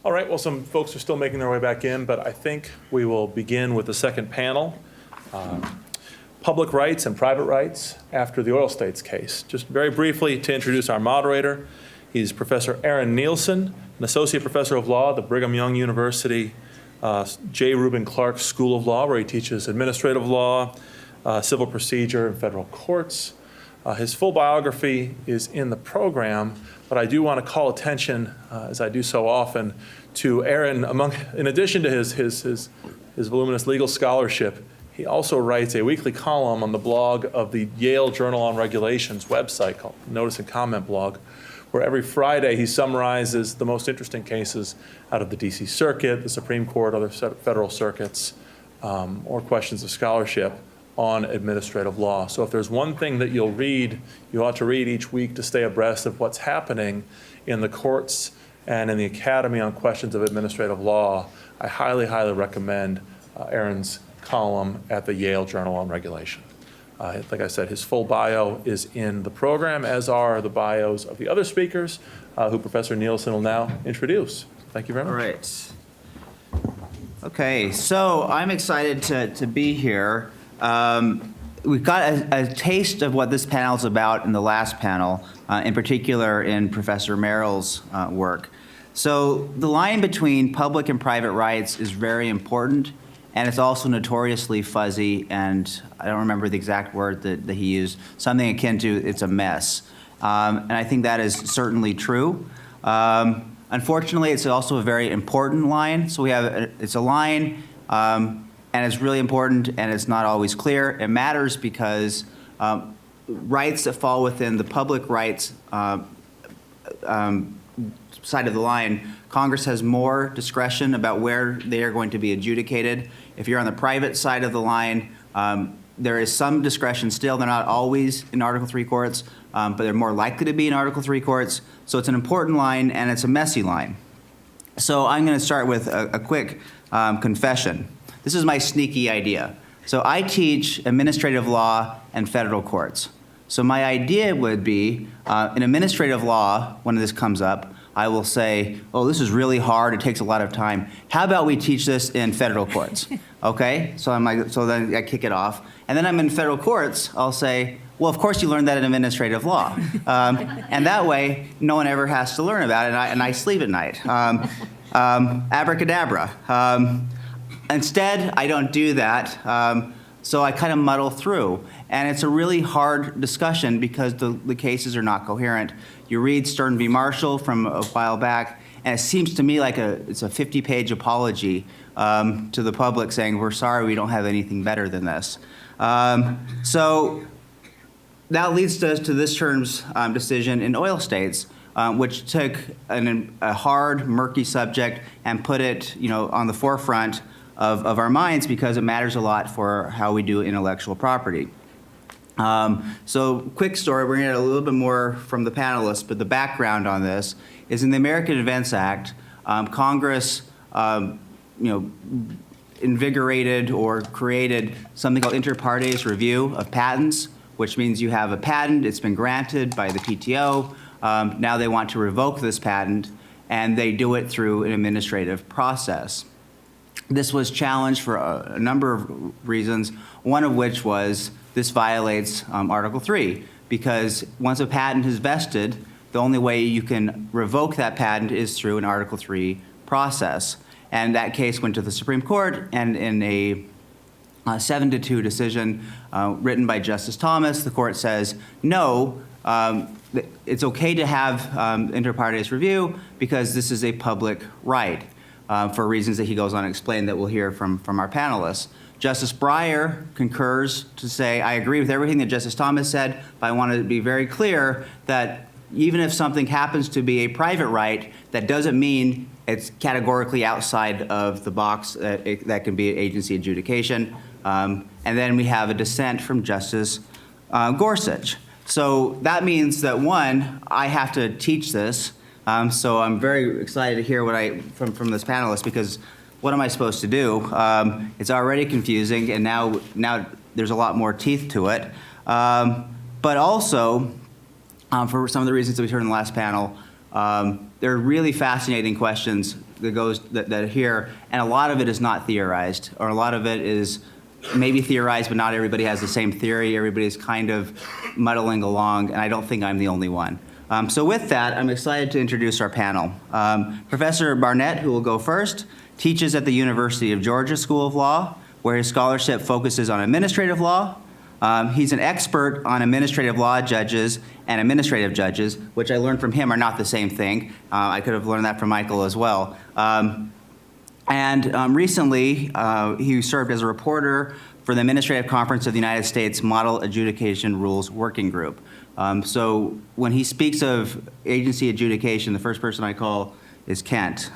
All right, well, some folks are still making their way back in, but I think we will begin with the second panel, public rights and private rights after the oil states case. Just very briefly to introduce our moderator, he's Professor Aaron Nielsen, an associate professor of law at the Brigham Young University J. Reuben Clark School of Law, where he teaches administrative law, civil procedure, and federal courts. His full biography is in the program, but I do want to call attention, as I do so often, to Aaron. In addition to his voluminous legal scholarship, he also writes a weekly column on the blog of the Yale Journal on Regulations website called Notice and Comment blog, where every Friday he summarizes the most interesting cases out of the D.C. Circuit, the Supreme Court, other federal circuits, or questions of scholarship on administrative law. So if there's one thing that you ought to read each week to stay abreast of what's happening in the courts and in the academy on questions of administrative law, I highly, highly recommend Aaron's column at the Yale Journal on Regulation. Like I said, his full bio is in the program, as are the bios of the other speakers, who Professor Nielsen will now introduce. Thank you very much. All right. Okay, so I'm excited to be here. We've got a taste of what this panel is about in the last panel, in particular in Professor Merrill's work. So the line between public and private rights is very important, and it's also notoriously fuzzy, and I don't remember the exact word that he used, something akin to it's a mess. And I think that is certainly true. Unfortunately, it's also a very important line. So it's a line, and it's really important, and it's not always clear. It matters because rights that fall within the public rights side of the line, Congress has more discretion about where they are going to be adjudicated. If you're on the private side of the line, there is some discretion still. They're not always in Article III courts, but they're more likely to be in Article III courts. So it's an important line, and it's a messy line. So I'm going to start with a quick confession. This is my sneaky idea. So I teach administrative law and federal courts. So my idea would be, in administrative law, when this comes up, I will say, oh, this is really hard, it takes a lot of time. How about we teach this in federal courts? Okay, so then I kick it off. And then I'm in federal courts, I'll say, well, of course you learned that in administrative law. And that way, no one ever has to learn about it, and I sleep at night. Abracadabra. Instead, I don't do that, so I kind of muddle through. And it's a really hard discussion because the cases are not coherent. You read Stern v. Marshall from a while back, and it seems to me like it's a 50-page apology to the public saying, we're sorry, we don't have anything better than this. So that leads us to this term's decision in oil states, which took a hard, murky subject and put it, on the forefront of our minds because it matters a lot for how we do intellectual property. So quick story, we're going to get a little bit more from the panelists, but the background on this is in the American Invents Act, Congress invigorated or created something called inter partes review of patents, which means you have a patent, it's been granted by the PTO, now they want to revoke this patent, and they do it through an administrative process. This was challenged for a number of reasons, one of which was this violates Article III, because once a patent is vested, the only way you can revoke that patent is through an Article III process. And that case went to the Supreme Court, and in a 7-2 decision written by Justice Thomas, the court says, no, it's okay to have inter partes review because this is a public right. For reasons that he goes on to explain that we'll hear from our panelists. Justice Breyer concurs to say, I agree with everything that Justice Thomas said, but I want to be very clear that even if something happens to be a private right, that doesn't mean it's categorically outside of the box that can be agency adjudication. And then we have a dissent from Justice Gorsuch. So that means that, one, I have to teach this. So I'm very excited to hear from this panelist, because what am I supposed to do? It's already confusing, and now there's a lot more teeth to it. But also, for some of the reasons that we heard in the last panel, there are really fascinating questions that are here, and a lot of it is not theorized, or a lot of it is maybe theorized, but not everybody has the same theory. Everybody's kind of muddling along, and I don't think I'm the only one. So with that, I'm excited to introduce our panel. Professor Barnett, who will go first, teaches at the University of Georgia School of Law, where his scholarship focuses on administrative law. He's an expert on administrative law judges and administrative judges, which I learned from him are not the same thing. I could have learned that from Michael as well. Recently, he served as a reporter for the Administrative Conference of the United States Model Adjudication Rules Working Group. So when he speaks of agency adjudication, the first person I call is Kent.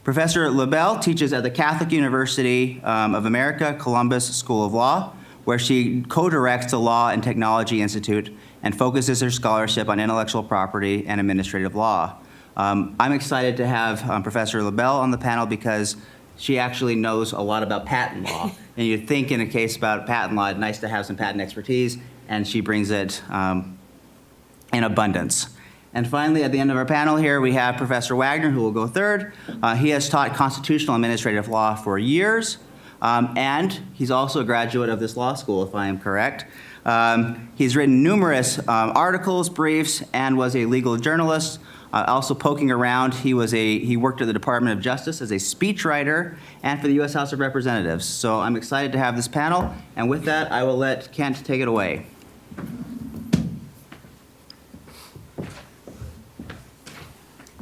Professor LaBelle teaches at the Catholic University of America, Columbus School of Law, where she co-directs the Law and Technology Institute and focuses her scholarship on intellectual property and administrative law. I'm excited to have Professor LaBelle on the panel because she actually knows a lot about patent law. And you'd think in a case about patent law, it's nice to have some patent expertise, and she brings it in abundance. And finally, at the end of our panel here, we have Professor Wagner, who will go third. He has taught constitutional administrative law for years, and he's also a graduate of this law school, if I am correct. He's written numerous articles, briefs, and was a legal journalist. Also poking around, he worked at the Department of Justice as a speechwriter and for the U.S. House of Representatives. So I'm excited to have this panel, and with that, I will let Kent take it away.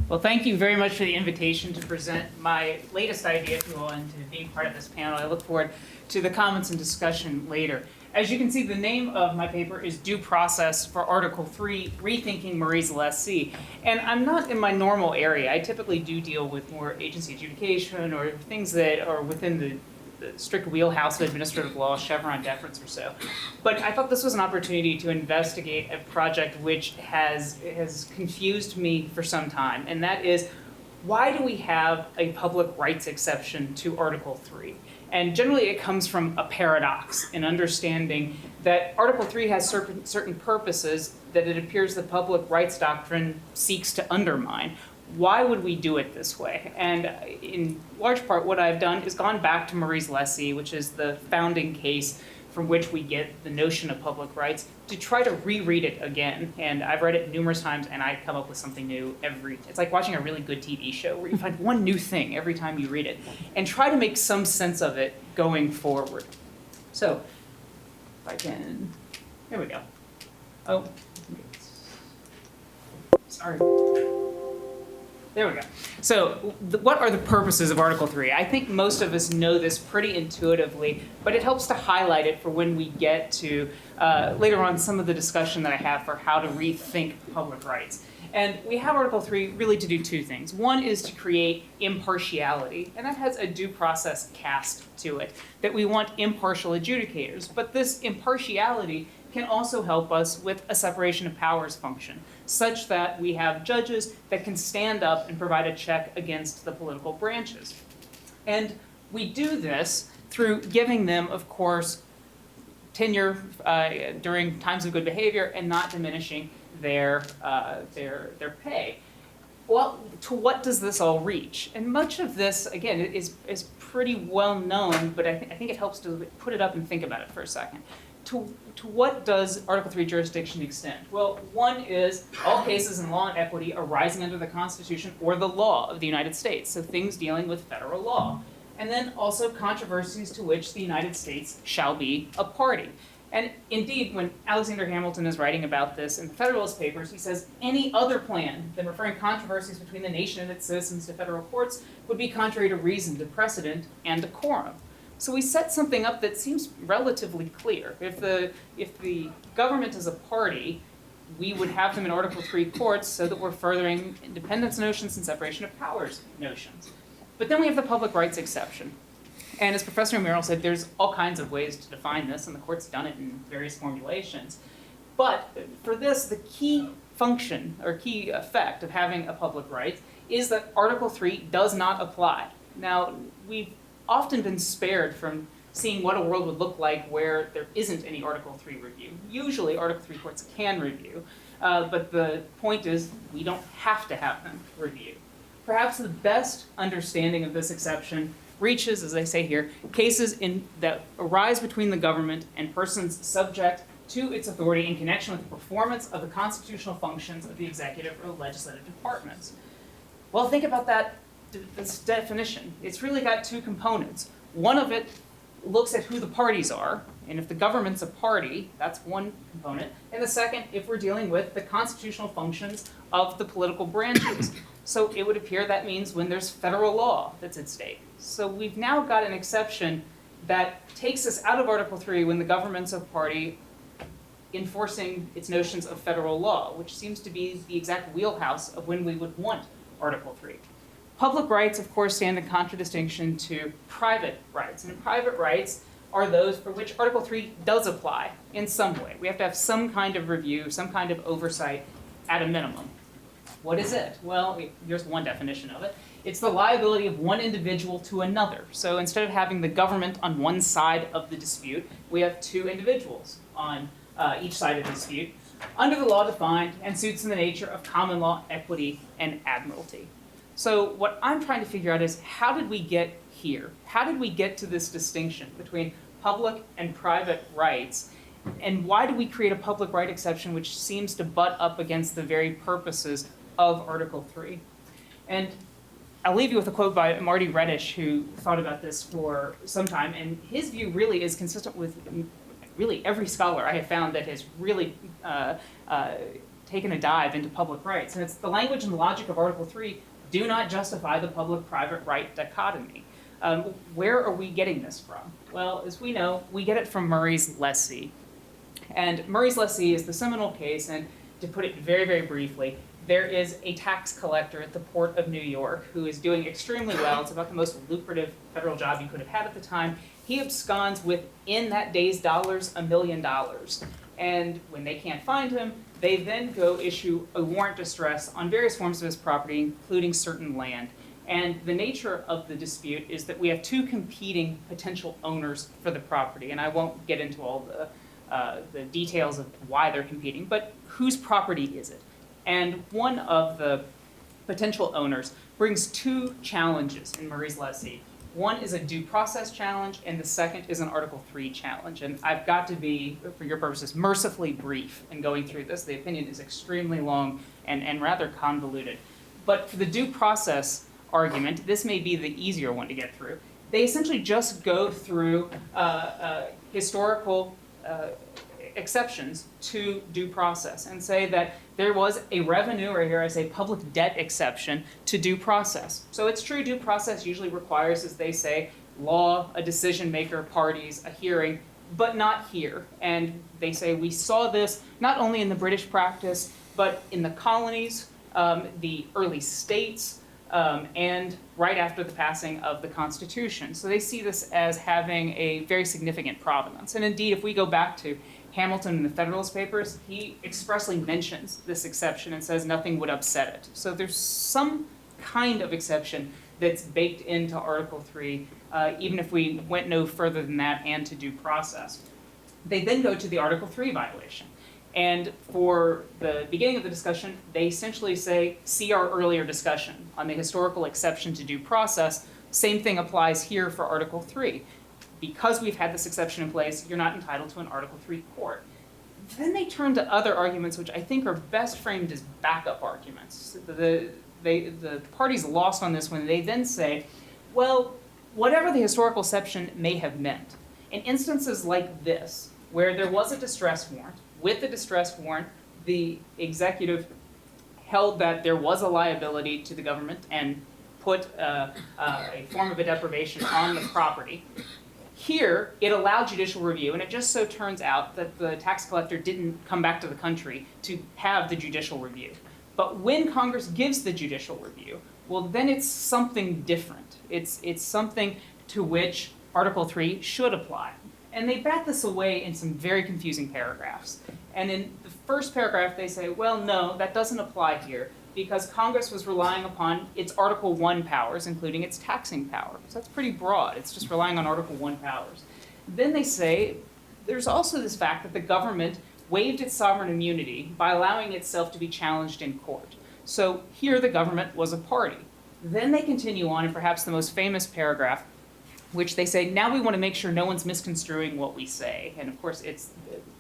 Well, thank you very much for the invitation to present my latest idea, if you will, and to being part of this panel. I look forward to the comments and discussion later. As you can see, the name of my paper is Due Process for Article 3, Rethinking Marie's Lessee. And I'm not in my normal area. I typically do deal with more agency adjudication or things that are within the strict wheelhouse of administrative law, Chevron deference or so. But I thought this was an opportunity to investigate a project which has confused me for some time, and that is, why do we have a public rights exception to Article 3? And generally it comes from a paradox in understanding that Article 3 has certain purposes that it appears the public rights doctrine seeks to undermine. Why would we do it this way? And in large part, what I've done is gone back to Marie's Lessee, which is the founding case from which we get the notion of public rights, to try to reread it again. And I've read it numerous times, and I come up with something new it's like watching a really good TV show where you find one new thing every time you read it, and try to make some sense of it going forward. So, if I can, here we go. Oh, sorry. There we go. So what are the purposes of Article 3? I think most of us know this pretty intuitively, but it helps to highlight it for when we get to later on some of the discussion that I have for how to rethink public rights. And we have Article 3 really to do two things. One is to create impartiality, and that has a due process cast to it, that we want impartial adjudicators. But this impartiality can also help us with a separation of powers function, such that we have judges that can stand up and provide a check against the political branches. And we do this through giving them, of course, tenure during times of good behavior and not diminishing their pay. Well, to what does this all reach? And much of this, again, is pretty well known, but I think it helps to put it up and think about it for a second. To what does Article 3 jurisdiction extend? Well, one is all cases in law and equity arising under the Constitution or the law of the United States, so things dealing with federal law. And then also controversies to which the United States shall be a party. And indeed, when Alexander Hamilton is writing about this in the Federalist Papers, he says any other plan than referring controversies between the nation and its citizens to federal courts would be contrary to reason, to precedent, and decorum. So we set something up that seems relatively clear. If the government is a party, we would have them in Article 3 courts so that we're furthering independence notions and separation of powers notions. But then we have the public rights exception. And as Professor Merrill said, there's all kinds of ways to define this, and the court's done it in various formulations. But for this, the key function or key effect of having a public right is that Article 3 does not apply. Now, we've often been spared from seeing what a world would look like where there isn't any Article 3 review. Usually Article 3 courts can review, but the point is we don't have to have them review. Perhaps the best understanding of this exception reaches, as they say here, cases that arise between the government and persons subject to its authority in connection with the performance of the constitutional functions of the executive or legislative departments. Well, think about this definition. It's really got two components. One of it looks at who the parties are, and if the government's a party, that's one component. And the second, if we're dealing with the constitutional functions of the political branches. So it would appear that means when there's federal law that's at stake. So we've now got an exception that takes us out of Article 3 when the government's a party enforcing its notions of federal law, which seems to be the exact wheelhouse of when we would want Article 3. Public rights, of course, stand in contradistinction to private rights. And private rights are those for which Article 3 does apply in some way. We have to have some kind of review, some kind of oversight at a minimum. What is it? Well, here's one definition of it. It's the liability of one individual to another. So instead of having the government on one side of the dispute, we have two individuals on each side of the dispute, under the law defined and suits in the nature of common law, equity, and admiralty. So what I'm trying to figure out is, how did we get here? How did we get to this distinction between public and private rights? And why do we create a public right exception which seems to butt up against the very purposes of Article 3? And I'll leave you with a quote by Marty Reddish, who thought about this for some time, and his view really is consistent with really every scholar I have found that has really taken a dive into public rights. And it's the language and the logic of Article 3 do not justify the public-private right dichotomy. Where are we getting this from? Well, as we know, we get it from Murray's lessee. And Murray's lessee is the seminal case, and to put it very, very briefly, there is a tax collector at the Port of New York who is doing extremely well. It's about the most lucrative federal job you could have had at the time. He absconds with, in that day's dollars, $1 million. And when they can't find him, they then go issue a warrant distress on various forms of his property, including certain land. And the nature of the dispute is that we have two competing potential owners for the property. And I won't get into all the details of why they're competing, but whose property is it? And one of the potential owners brings two challenges in Murray's lessee. One is a due process challenge, and the second is an Article 3 challenge. And I've got to be, for your purposes, mercifully brief in going through this. The opinion is extremely long and rather convoluted. But for the due process argument, this may be the easier one to get through. They essentially just go through historical exceptions to due process and say that there was a revenue, or here I say public debt exception to due process. So it's true, due process usually requires, as they say, law, a decision maker, parties, a hearing, but not here. And they say we saw this not only in the British practice, but in the colonies, the early states, and right after the passing of the Constitution. So they see this as having a very significant provenance. And indeed, if we go back to Hamilton in the Federalist Papers, he expressly mentions this exception and says nothing would upset it. So there's some kind of exception that's baked into Article 3, even if we went no further than that and to due process. They then go to the Article 3 violation. And for the beginning of the discussion, they essentially say, see our earlier discussion on the historical exception to due process. Same thing applies here for Article 3. Because we've had this exception in place, you're not entitled to an Article 3 court. Then they turn to other arguments, which I think are best framed as backup arguments. The parties lost on this when they then say, well, whatever the historical exception may have meant, in instances like this, where there was a distress warrant, with the distress warrant, the executive held that there was a liability to the government and put a form of a deprivation on the property. Here, it allowed judicial review, and it just so turns out that the tax collector didn't come back to the country to have the judicial review. But when Congress gives the judicial review, well, then it's something different. It's something to which Article 3 should apply. And they bat this away in some very confusing paragraphs. And in the first paragraph, they say, well, no, that doesn't apply here, because Congress was relying upon its Article 1 powers, including its taxing power. So that's pretty broad. It's just relying on Article 1 powers. Then they say there's also this fact that the government waived its sovereign immunity by allowing itself to be challenged in court. So here the government was a party. Then they continue on in perhaps the most famous paragraph, which they say, now we want to make sure no one's misconstruing what we say. And of course, it's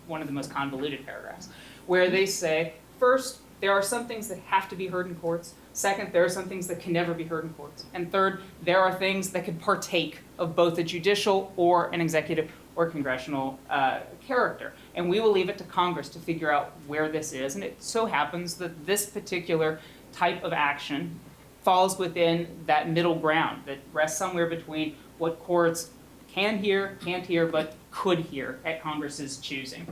one of the most convoluted paragraphs, where they say, first, there are some things that have to be heard in courts. Second, there are some things that can never be heard in courts. And third, there are things that could partake of both a judicial or an executive or congressional character. And we will leave it to Congress to figure out where this is. And it so happens that this particular type of action falls within that middle ground that rests somewhere between what courts can hear, can't hear, but could hear at Congress's choosing.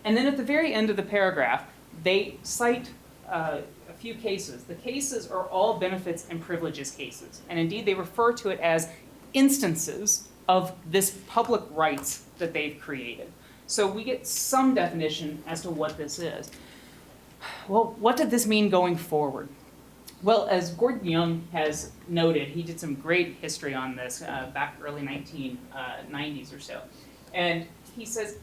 And then at the very end of the paragraph, they cite a few cases. The cases are all benefits and privileges cases. And indeed, they refer to it as instances of this public rights that they've created. So we get some definition as to what this is. Well, what did this mean going forward? Well, as Gordon Young has noted, he did some great history on this back early 1990s or so. And he says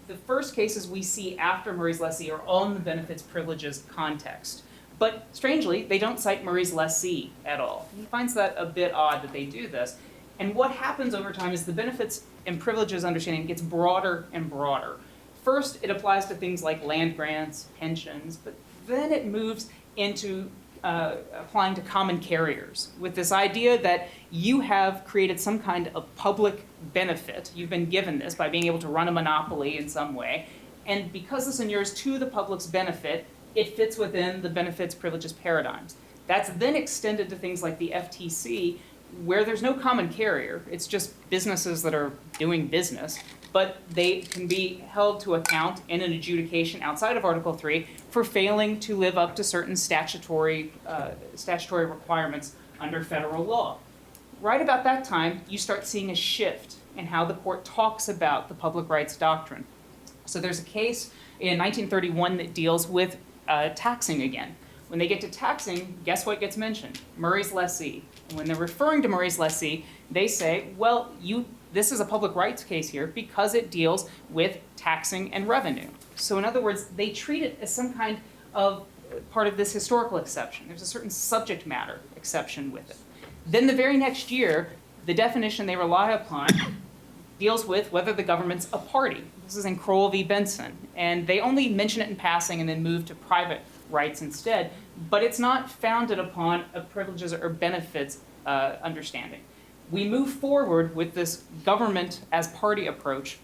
the first cases we see after Murray's lessee are all in the benefits privileges context. But strangely, they don't cite Murray's lessee at all. He finds that a bit odd that they do this. And what happens over time is the benefits and privileges understanding gets broader and broader. First, it applies to things like land grants, pensions, but then it moves into applying to common carriers with this idea that you have created some kind of public benefit. You've been given this by being able to run a monopoly in some way. And because this inures to the public's benefit, it fits within the benefits privileges paradigms. That's then extended to things like the FTC, where there's no common carrier. It's just businesses that are doing business, but they can be held to account in an adjudication outside of Article 3 for failing to live up to certain statutory requirements under federal law. Right about that time, you start seeing a shift in how the court talks about the public rights doctrine. So there's a case in 1931 that deals with taxing again. When they get to taxing, guess what gets mentioned? Murray's lessee. And when they're referring to Murray's lessee, they say, well, this is a public rights case here because it deals with taxing and revenue. So in other words, they treat it as some kind of part of this historical exception. There's a certain subject matter exception with it. Then the very next year, the definition they rely upon deals with whether the government's a party. This is in Crowell v. Benson. And they only mention it in passing and then move to private rights instead, but it's not founded upon a privileges or benefits understanding. We move forward with this government as party approach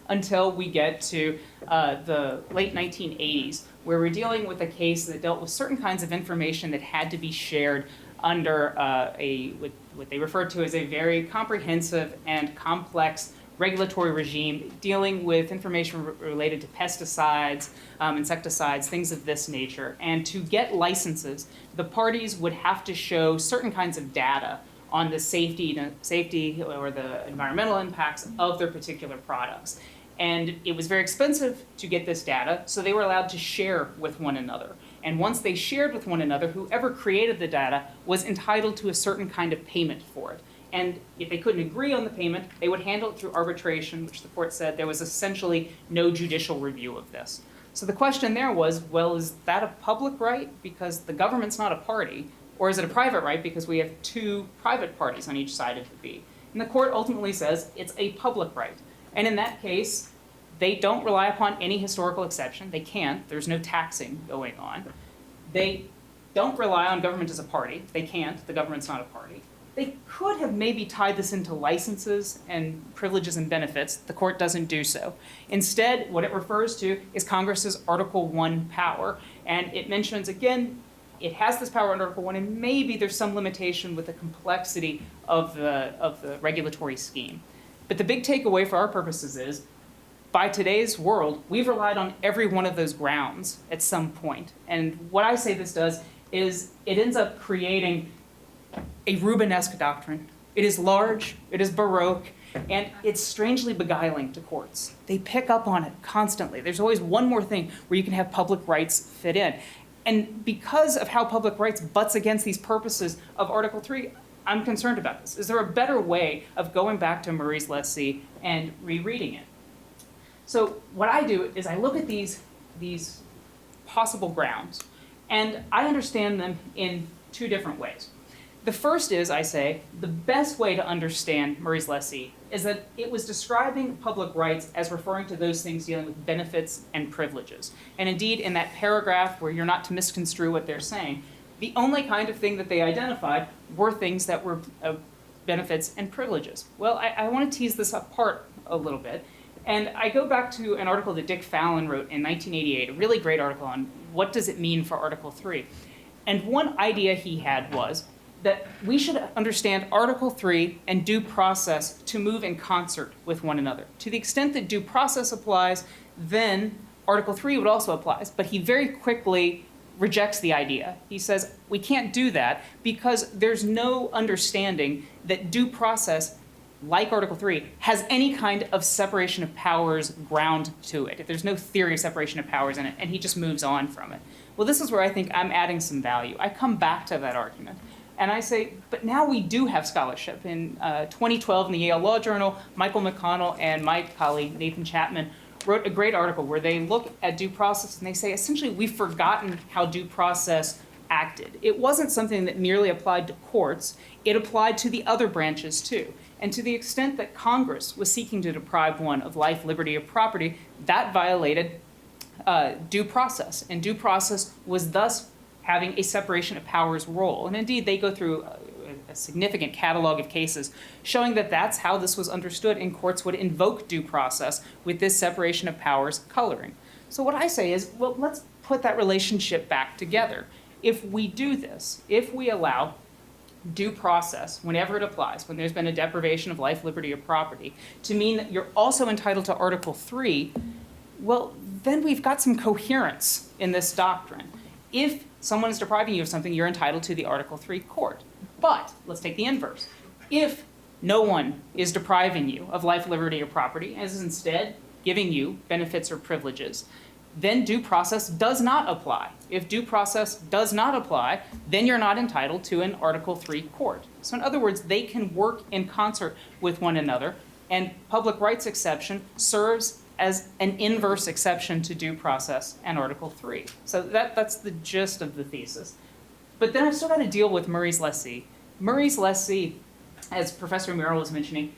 until we get to the late 1980s, where we're dealing with a case that dealt with certain kinds of information that had to be shared under what they referred to as a very comprehensive and complex regulatory regime dealing with information related to pesticides, insecticides, things of this nature. And to get licenses, the parties would have to show certain kinds of data on the safety or the environmental impacts of their particular products. And it was very expensive to get this data, so they were allowed to share with one another. And once they shared with one another, whoever created the data was entitled to a certain kind of payment for it. And if they couldn't agree on the payment, they would handle it through arbitration, which the court said there was essentially no judicial review of this. So the question there was, well, is that a public right because the government's not a party? Or is it a private right because we have two private parties on each side of the V? And the court ultimately says it's a public right. And in that case, they don't rely upon any historical exception. They can't. There's no taxing going on. They don't rely on government as a party. They can't. The government's not a party. They could have maybe tied this into licenses and privileges and benefits. The court doesn't do so. Instead, what it refers to is Congress's Article 1 power. And it mentions, again, it has this power under Article 1, and maybe there's some limitation with the complexity of the regulatory scheme. But the big takeaway for our purposes is, by today's world, we've relied on every one of those grounds at some point. And what I say this does is it ends up creating a Rubenesque doctrine. It is large, it is Baroque, and it's strangely beguiling to courts. They pick up on it constantly. There's always one more thing where you can have public rights fit in. And because of how public rights butts against these purposes of Article 3, I'm concerned about this. Is there a better way of going back to Murray's lessee and rereading it? So what I do is I look at these possible grounds, and I understand them in two different ways. The first is, I say, the best way to understand Murray's lessee is that it was describing public rights as referring to those things dealing with benefits and privileges. And indeed, in that paragraph where you're not to misconstrue what they're saying, the only kind of thing that they identified were things that were benefits and privileges. Well, I want to tease this apart a little bit. And I go back to an article that Dick Fallon wrote in 1988, a really great article on what does it mean for Article 3. And one idea he had was that we should understand Article 3 and due process to move in concert with one another. To the extent that due process applies, then Article 3 would also apply. But he very quickly rejects the idea. He says, we can't do that because there's no understanding that due process, like Article 3, has any kind of separation of powers ground to it. If there's no theory of separation of powers in it, and he just moves on from it. Well, this is where I think I'm adding some value. I come back to that argument. And I say, but now we do have scholarship. In 2012 in the Yale Law Journal, Michael McConnell and my colleague Nathan Chapman wrote a great article where they look at due process and they say, essentially, we've forgotten how due process acted. It wasn't something that merely applied to courts. It applied to the other branches, too. And to the extent that Congress was seeking to deprive one of life, liberty, or property, that violated due process. And due process was thus having a separation of powers role. And indeed, they go through a significant catalog of cases showing that that's how this was understood, and courts would invoke due process with this separation of powers coloring. So what I say is, well, let's put that relationship back together. If we do this, if we allow due process, whenever it applies, when there's been a deprivation of life, liberty, or property, to mean that you're also entitled to Article 3, well, then we've got some coherence in this doctrine. If someone is depriving you of something, you're entitled to the Article 3 court. But let's take the inverse. If no one is depriving you of life, liberty, or property, and is instead giving you benefits or privileges, then due process does not apply. If due process does not apply, then you're not entitled to an Article 3 court. So in other words, they can work in concert with one another, and public rights exception serves as an inverse exception to due process and Article 3. So that's the gist of the thesis. But then I've still got to deal with Murray's lessee. Murray's lessee, as Professor Merrill was mentioning,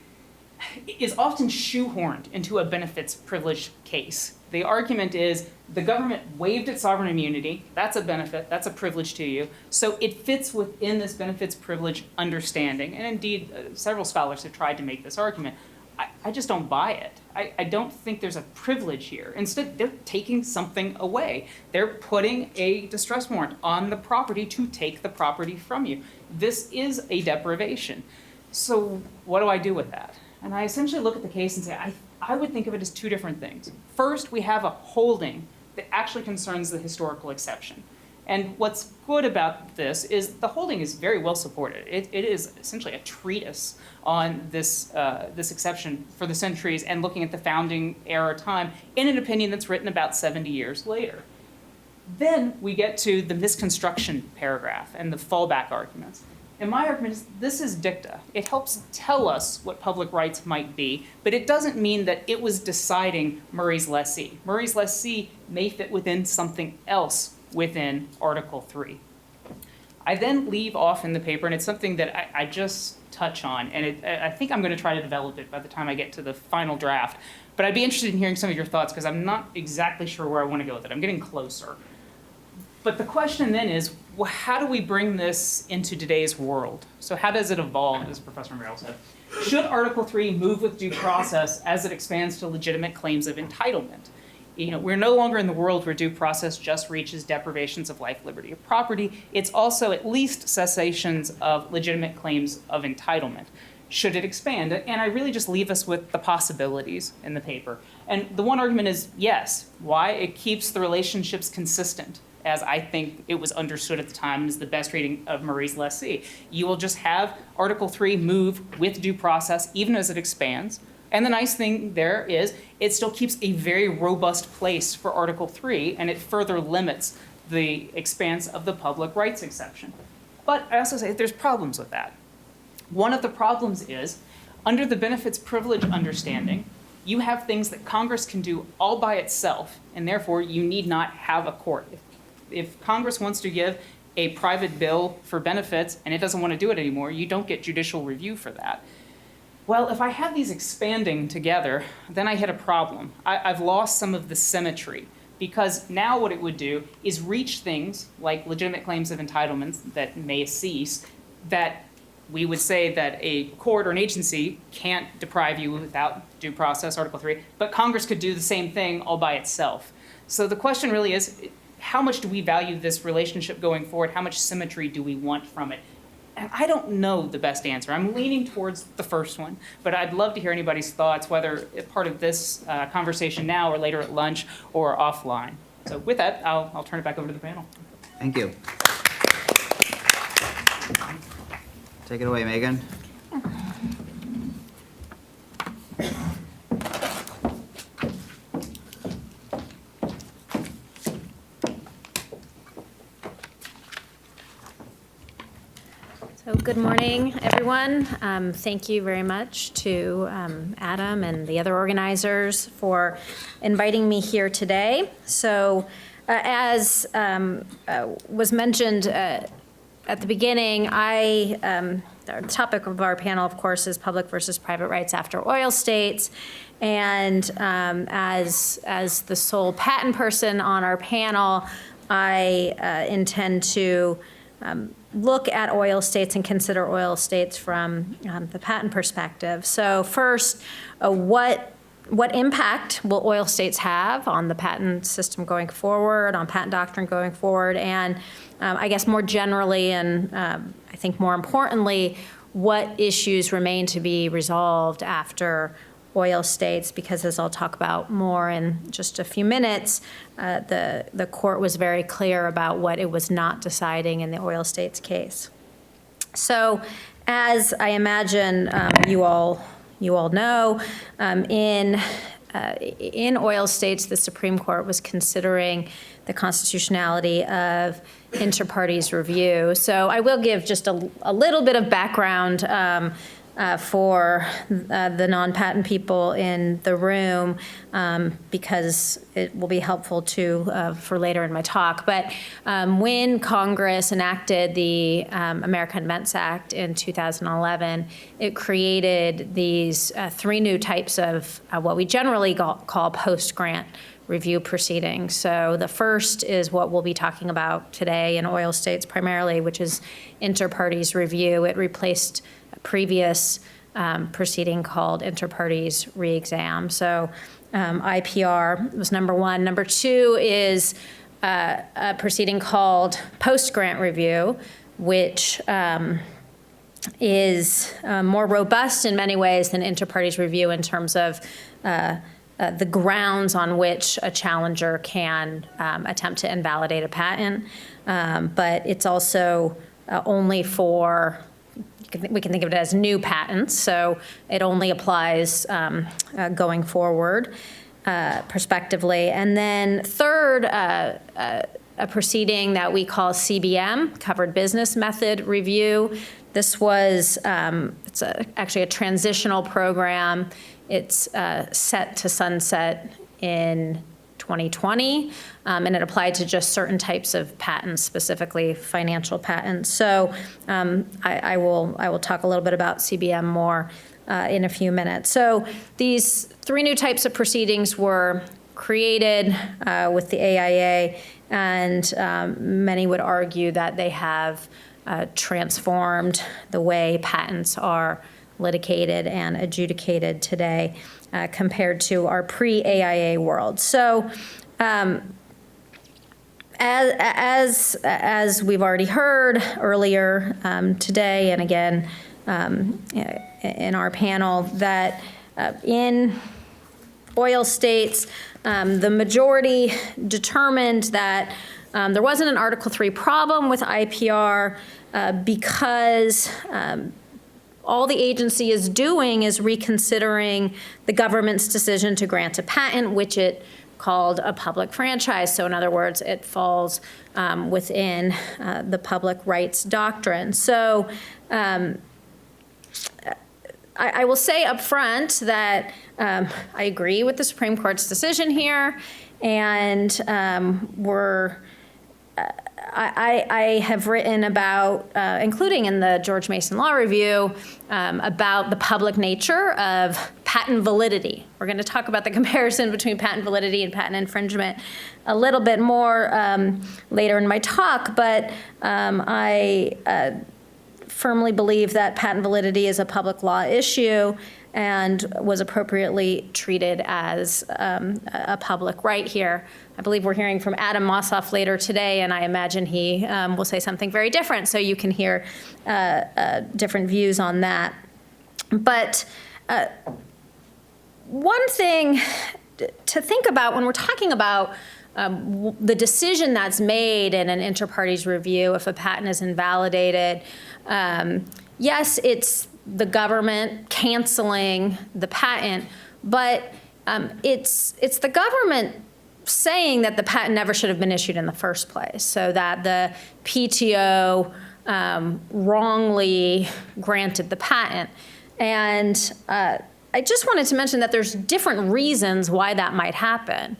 is often shoehorned into a benefits privilege case. The argument is the government waived its sovereign immunity. That's a benefit. That's a privilege to you. So it fits within this benefits privilege understanding. And indeed, several scholars have tried to make this argument. I just don't buy it. I don't think there's a privilege here. Instead, they're taking something away. They're putting a distress warrant on the property to take the property from you. This is a deprivation. So what do I do with that? And I essentially look at the case and say, I would think of it as two different things. First, we have a holding that actually concerns the historical exception. And what's good about this is the holding is very well supported. It is essentially a treatise on this exception for the centuries and looking at the founding era time in an opinion that's written about 70 years later. Then we get to the misconstruction paragraph and the fallback arguments. And my argument is this is dicta. It helps tell us what public rights might be, but it doesn't mean that it was deciding Murray's lessee. Murray's lessee may fit within something else within Article 3. I then leave off in the paper, and it's something that I just touch on, and I think I'm going to try to develop it by the time I get to the final draft. But I'd be interested in hearing some of your thoughts, because I'm not exactly sure where I want to go with it. I'm getting closer. But the question then is, well, how do we bring this into today's world? So how does it evolve, as Professor Merrill said? Should Article 3 move with due process as it expands to legitimate claims of entitlement? We're no longer in the world where due process just reaches deprivations of life, liberty, or property. It's also at least cessations of legitimate claims of entitlement. Should it expand? And I really just leave us with the possibilities in the paper. And the one argument is yes. Why? It keeps the relationships consistent, as I think it was understood at the time and is the best reading of Murray's lessee. You will just have Article 3 move with due process even as it expands. And the nice thing there is it still keeps a very robust place for Article 3, and it further limits the expanse of the public rights exception. But I also say there's problems with that. One of the problems is, under the benefits privilege understanding, you have things that Congress can do all by itself, and therefore you need not have a court. If Congress wants to give a private bill for benefits and it doesn't want to do it anymore, you don't get judicial review for that. Well, if I have these expanding together, then I hit a problem. I've lost some of the symmetry, because now what it would do is reach things like legitimate claims of entitlements that may cease, that we would say that a court or an agency can't deprive you without due process, Article 3, but Congress could do the same thing all by itself. So the question really is, how much do we value this relationship going forward? How much symmetry do we want from it? And I don't know the best answer. I'm leaning towards the first one, but I'd love to hear anybody's thoughts, whether part of this conversation now or later at lunch or offline. So with that, I'll turn it back over to the panel. Thank you. Take it away, Megan. So good morning, everyone. Thank you very much to Adam and the other organizers for inviting me here today. So as was mentioned at the beginning, the topic of our panel, of course, is public versus private rights after oil states. And as the sole patent person on our panel, I intend to look at oil states and consider oil states from the patent perspective. So first, what impact will oil states have on the patent system going forward, on patent doctrine going forward, and I guess more generally, and I think more importantly, what issues remain to be resolved after oil states, because as I'll talk about more in just a few minutes, the court was very clear about what it was not deciding in the oil states case. So as I imagine you all know, in oil states, the Supreme Court was considering the constitutionality of inter-parties review. So I will give just a little bit of background for the non-patent people in the room, because it will be helpful for later in my talk. But when Congress enacted the American Invents Act in 2011, it created these three new types of what we generally call post-grant review proceedings. So the first is what we'll be talking about today in oil states primarily, which is inter-parties review. It replaced a previous proceeding called inter-parties re-exam. So IPR was number one. Number two is a proceeding called post-grant review, which is more robust in many ways than inter-parties review in terms of the grounds on which a challenger can attempt to invalidate a patent. But it's also only for, we can think of it as new patents, so it only applies going forward prospectively. And then third, a proceeding that we call CBM, Covered Business Method Review. This was, it's actually a transitional program. It's set to sunset in 2020, and it applied to just certain types of patents, specifically financial patents. So I will talk a little bit about CBM more in a few minutes. So these three new types of proceedings were created with the AIA, and many would argue that they have transformed the way patents are litigated and adjudicated today compared to our pre-AIA world. So as we've already heard earlier today, and again in our panel, that in oil states, the majority determined that there wasn't an Article 3 problem with IPR because all the agency is doing is reconsidering the government's decision to grant a patent, which it called a public franchise. So in other words, it falls within the public rights doctrine. So I will say up front that I agree with the Supreme Court's decision here, and I have written about, including in the George Mason Law Review, about the public nature of patent validity. We're going to talk about the comparison between patent validity and patent infringement a little bit more later in my talk, but I firmly believe that patent validity is a public law issue and was appropriately treated as a public right here. I believe we're hearing from Adam Mossoff later today, and I imagine he will say something very different, so you can hear different views on that. But one thing to think about when we're talking about the decision that's made in an inter-parties review if a patent is invalidated, yes, it's the government canceling the patent, but it's the government saying that the patent never should have been issued in the first place, so that the PTO wrongly granted the patent. And I just wanted to mention that there's different reasons why that might happen.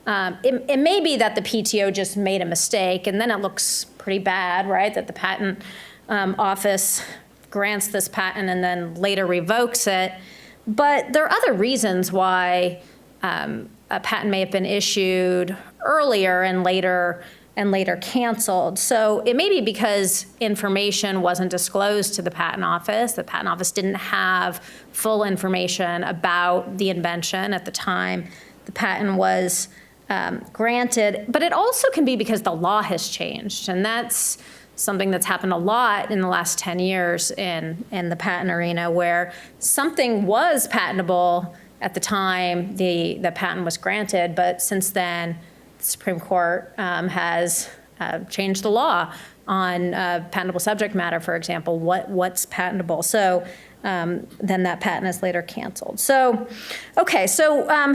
It may be that the PTO just made a mistake, and then it looks pretty bad, right? That the patent office grants this patent and then later revokes it. But there are other reasons why a patent may have been issued earlier and later canceled. So it may be because information wasn't disclosed to the patent office. The patent office didn't have full information about the invention at the time the patent was granted. But it also can be because the law has changed, and that's something that's happened a lot in the last 10 years in the patent arena, where something was patentable at the time the patent was granted, but since then the Supreme Court has changed the law on patentable subject matter, for example, what's patentable. So then that patent is later canceled. So, okay, so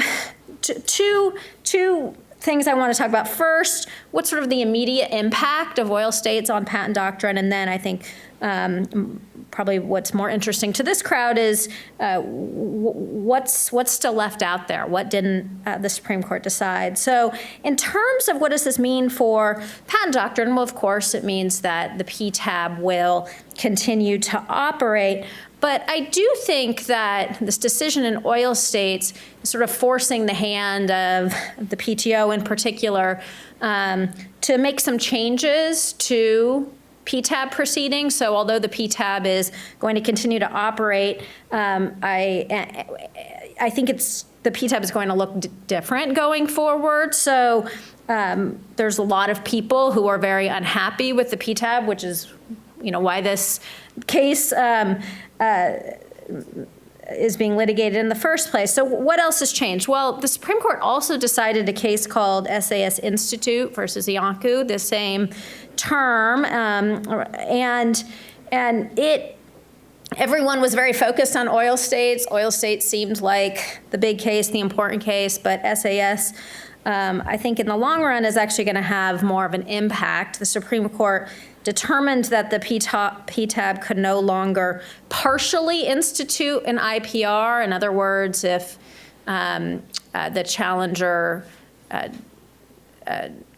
two things I want to talk about. First, what's sort of the immediate impact of oil states on patent doctrine, and then I think probably what's more interesting to this crowd is what's still left out there. What didn't the Supreme Court decide? So in terms of what does this mean for patent doctrine, well, of course, it means that the PTAB will continue to operate. But I do think that this decision in oil states is sort of forcing the hand of the PTO in particular to make some changes to PTAB proceedings. So although the PTAB is going to continue to operate, I think the PTAB is going to look different going forward. So there's a lot of people who are very unhappy with the PTAB, which is why this case is being litigated in the first place. So what else has changed? Well, the Supreme Court also decided a case called SAS Institute versus Iancu, the same term, and everyone was very focused on oil states. Oil states seemed like the big case, the important case, but SAS, I think in the long run, is actually going to have more of an impact. The Supreme Court determined that the PTAB could no longer partially institute an IPR. In other words, if the challenger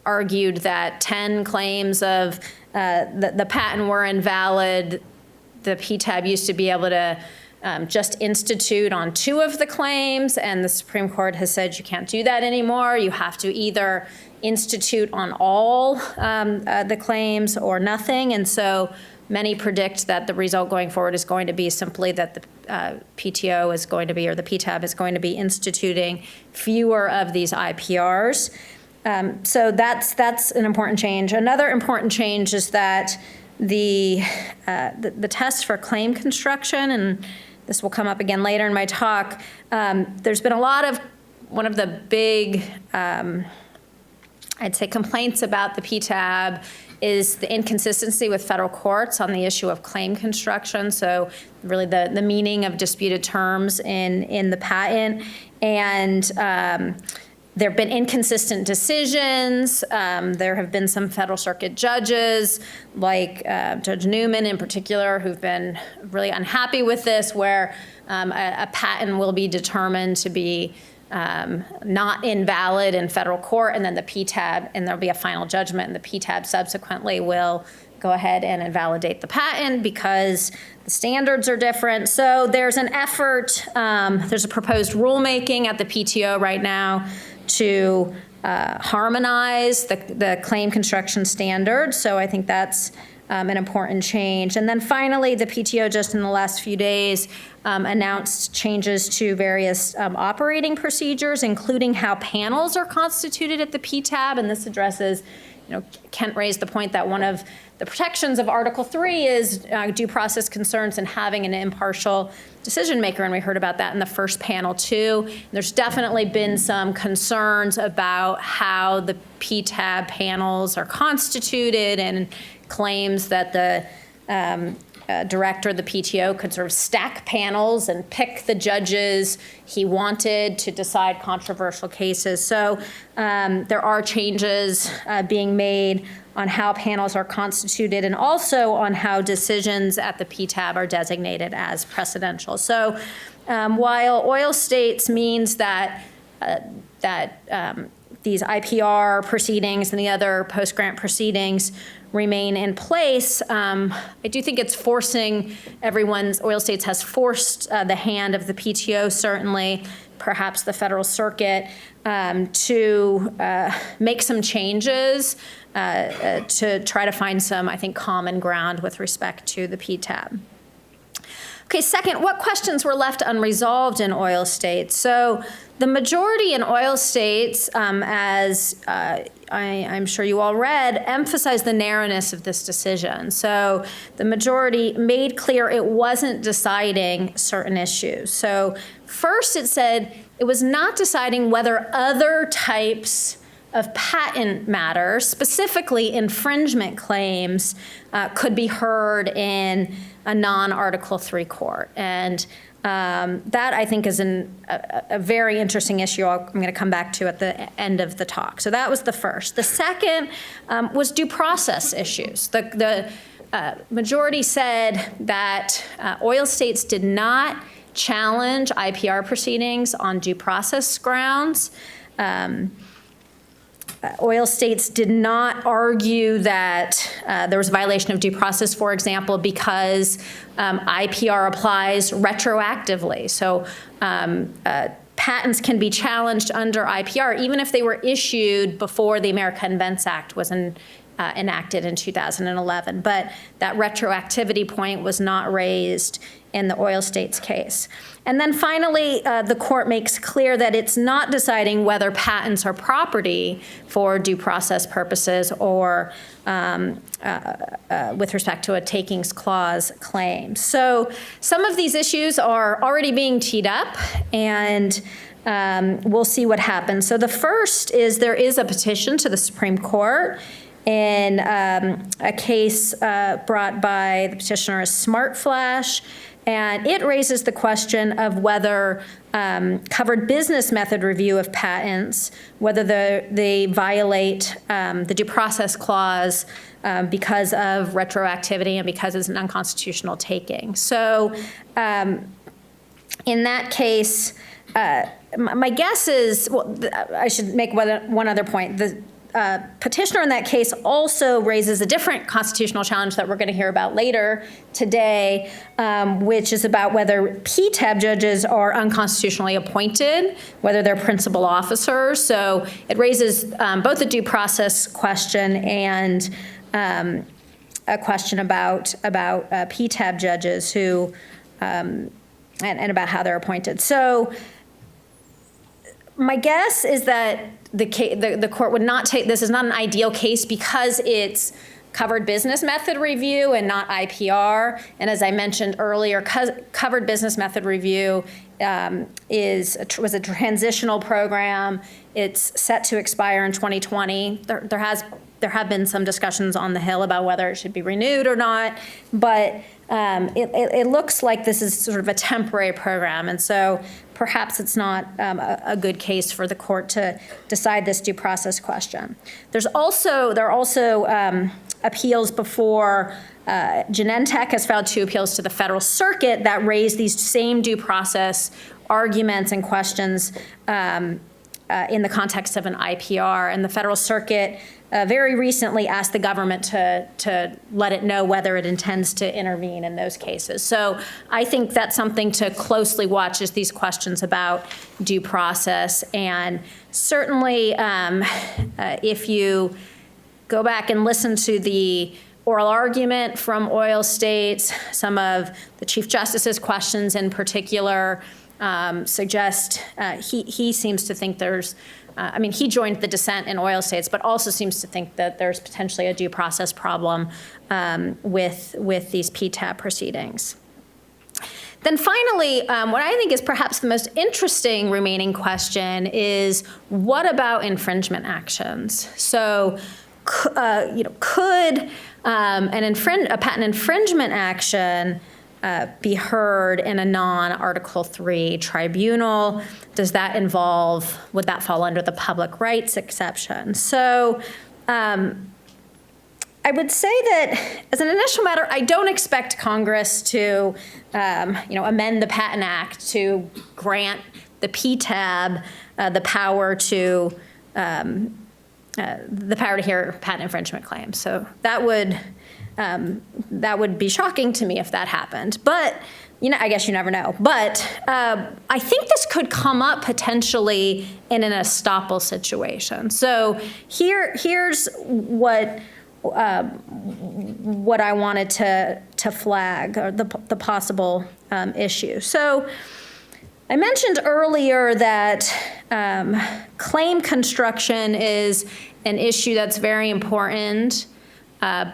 argued that 10 claims of the patent were invalid, the PTAB used to be able to just institute on 2 of the claims, and the Supreme Court has said you can't do that anymore. You have to either institute on all the claims or nothing, and so many predict that the result going forward is going to be simply that the PTO is going to be, or the PTAB is going to be instituting fewer of these IPRs. So that's an important change. Another important change is that the test for claim construction, and this will come up again later in my talk, there's been one of the big, I'd say, complaints about the PTAB is the inconsistency with federal courts on the issue of claim construction, so really the meaning of disputed terms in the patent. And there have been inconsistent decisions. There have been some Federal Circuit judges, like Judge Newman in particular, who've been really unhappy with this, where a patent will be determined to be not invalid in federal court, and then the PTAB, and there'll be a final judgment, and the PTAB subsequently will go ahead and invalidate the patent because the standards are different. So there's an effort, there's a proposed rulemaking at the PTO right now to harmonize the claim construction standards. So I think that's an important change. And then finally, the PTO just in the last few days announced changes to various operating procedures, including how panels are constituted at the PTAB. And this addresses, Kent raised the point that one of the protections of Article 3 is due process concerns and having an impartial decision maker, and we heard about that in the first panel too. There's definitely been some concerns about how the PTAB panels are constituted, and claims that the director of the PTO could sort of stack panels and pick the judges he wanted to decide controversial cases. So there are changes being made on how panels are constituted, and also on how decisions at the PTAB are designated as precedential. So while oil states means that these IPR proceedings and the other post-grant proceedings remain in place, I do think it's forcing oil states has forced the hand of the PTO, certainly, perhaps the Federal Circuit, to make some changes to try to find some, I think, common ground with respect to the PTAB. Okay, second, what questions were left unresolved in oil states? So the majority in oil states, as I'm sure you all read, emphasized the narrowness of this decision. So the majority made clear it wasn't deciding certain issues. So first it said it was not deciding whether other types of patent matters, specifically infringement claims, could be heard in a non-Article 3 court. And that, I think, is a very interesting issue I'm going to come back to at the end of the talk. So that was the first. The second was due process issues. The majority said that oil states did not challenge IPR proceedings on due process grounds. Oil states did not argue that there was a violation of due process, for example, because IPR applies retroactively. So patents can be challenged under IPR, even if they were issued before the America Invents Act was enacted in 2011. But that retroactivity point was not raised in the oil states case. And then finally, the court makes clear that it's not deciding whether patents are property for due process purposes or with respect to a takings clause claim. So some of these issues are already being teed up, and we'll see what happens. So the first is there is a petition to the Supreme Court in a case brought by the petitioner as Smart Flash. And it raises the question of whether covered business method review of patents, whether they violate the due process clause because of retroactivity and because it's an unconstitutional taking. So in that case, my guess is, well, I should make one other point. The petitioner in that case also raises a different constitutional challenge that we're going to hear about later today, which is about whether PTAB judges are unconstitutionally appointed, whether they're principal officers. So it raises both a due process question and a question about PTAB judges who and about how they're appointed. So my guess is that the court would not take, this is not an ideal case because it's covered business method review and not IPR. And as I mentioned earlier, covered business method review was a transitional program. It's set to expire in 2020. There have been some discussions on the Hill about whether it should be renewed or not, but it looks like this is sort of a temporary program, and so perhaps it's not a good case for the court to decide this due process question. There are also appeals before Genentech has filed 2 appeals to the Federal Circuit that raise these same due process arguments and questions in the context of an IPR. And the Federal Circuit very recently asked the government to let it know whether it intends to intervene in those cases. So I think that's something to closely watch, is these questions about due process. And certainly if you go back and listen to the oral argument from oil states, some of the Chief Justice's questions in particular suggest he seems to think there's, he joined the dissent in oil states, but also seems to think that there's potentially a due process problem with these PTAB proceedings. Then finally, what I think is perhaps the most interesting remaining question is, what about infringement actions? So, could a patent infringement action be heard in a non-Article 3 tribunal? Would that fall under the public rights exception? So I would say that as an initial matter, I don't expect Congress to, amend the Patent Act to grant the PTAB the power to hear patent infringement claims. So that would be shocking to me if that happened. But I guess you never know. But I think this could come up potentially in an estoppel situation. So here's what I wanted to flag, or the possible issue. So I mentioned earlier that claim construction is an issue that's very important,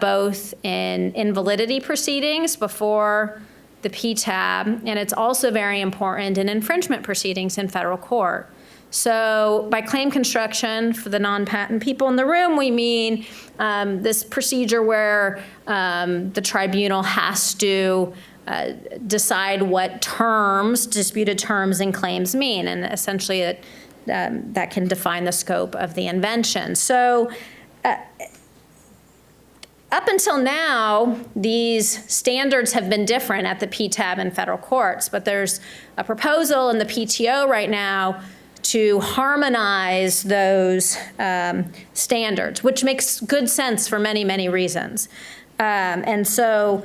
both in invalidity proceedings before the PTAB, and it's also very important in infringement proceedings in federal court. So by claim construction, for the non-patent people in the room, we mean this procedure where the tribunal has to decide what disputed terms and claims mean, and essentially that can define the scope of the invention. So up until now, these standards have been different at the PTAB and federal courts, but there's a proposal in the PTO right now to harmonize those standards, which makes good sense for many, many reasons. And so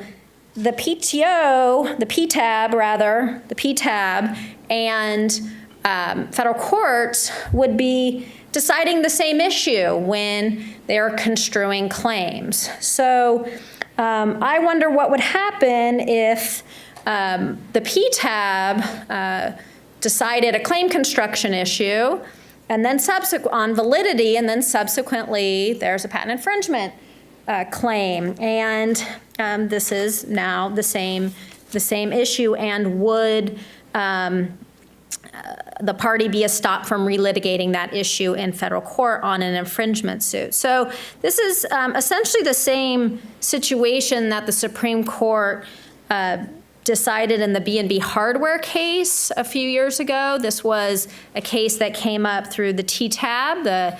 the PTAB and federal courts would be deciding the same issue when they're construing claims. So I wonder what would happen if the PTAB decided a claim construction issue, and then on validity, and then subsequently there's a patent infringement claim, and this is now the same issue, and would the party be stopped from relitigating that issue in federal court on an infringement suit? So this is essentially the same situation that the Supreme Court decided in the B&B hardware case a few years ago. This was a case that came up through the TTAB, the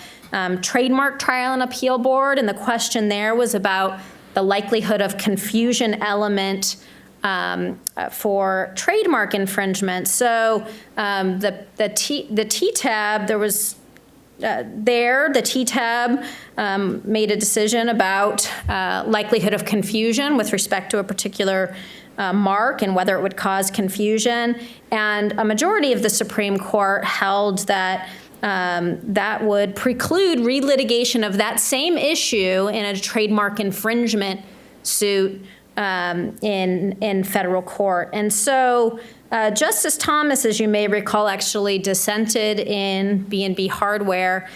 Trademark Trial and Appeal Board, and the question there was about the likelihood of confusion element for trademark infringement. So the TTAB, the TTAB made a decision about likelihood of confusion with respect to a particular mark and whether it would cause confusion. And a majority of the Supreme Court held that that would preclude relitigation of that same issue in a trademark infringement suit in federal court. And so Justice Thomas, as you may recall, actually dissented in B&B hardware,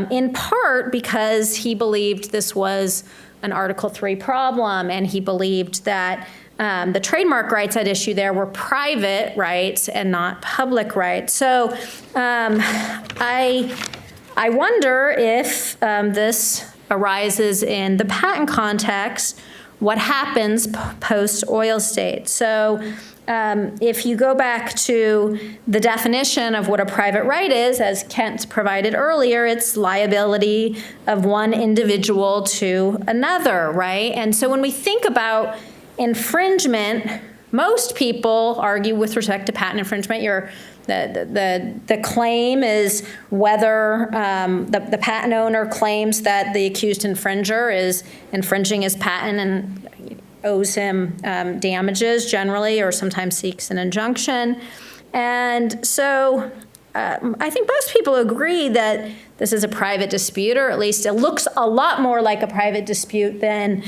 in part because he believed this was an Article 3 problem, and he believed that the trademark rights at issue there were private rights and not public rights. So I wonder if this arises in the patent context, what happens post-oil state. So if you go back to the definition of what a private right is, as Kent provided earlier, it's liability of one individual to another, right? And so when we think about infringement most people argue with respect to patent infringement, the claim is whether the patent owner claims that the accused infringer is infringing his patent and owes him damages generally, or sometimes seeks an injunction. And so I think most people agree that this is a private dispute, or at least it looks a lot more like a private dispute than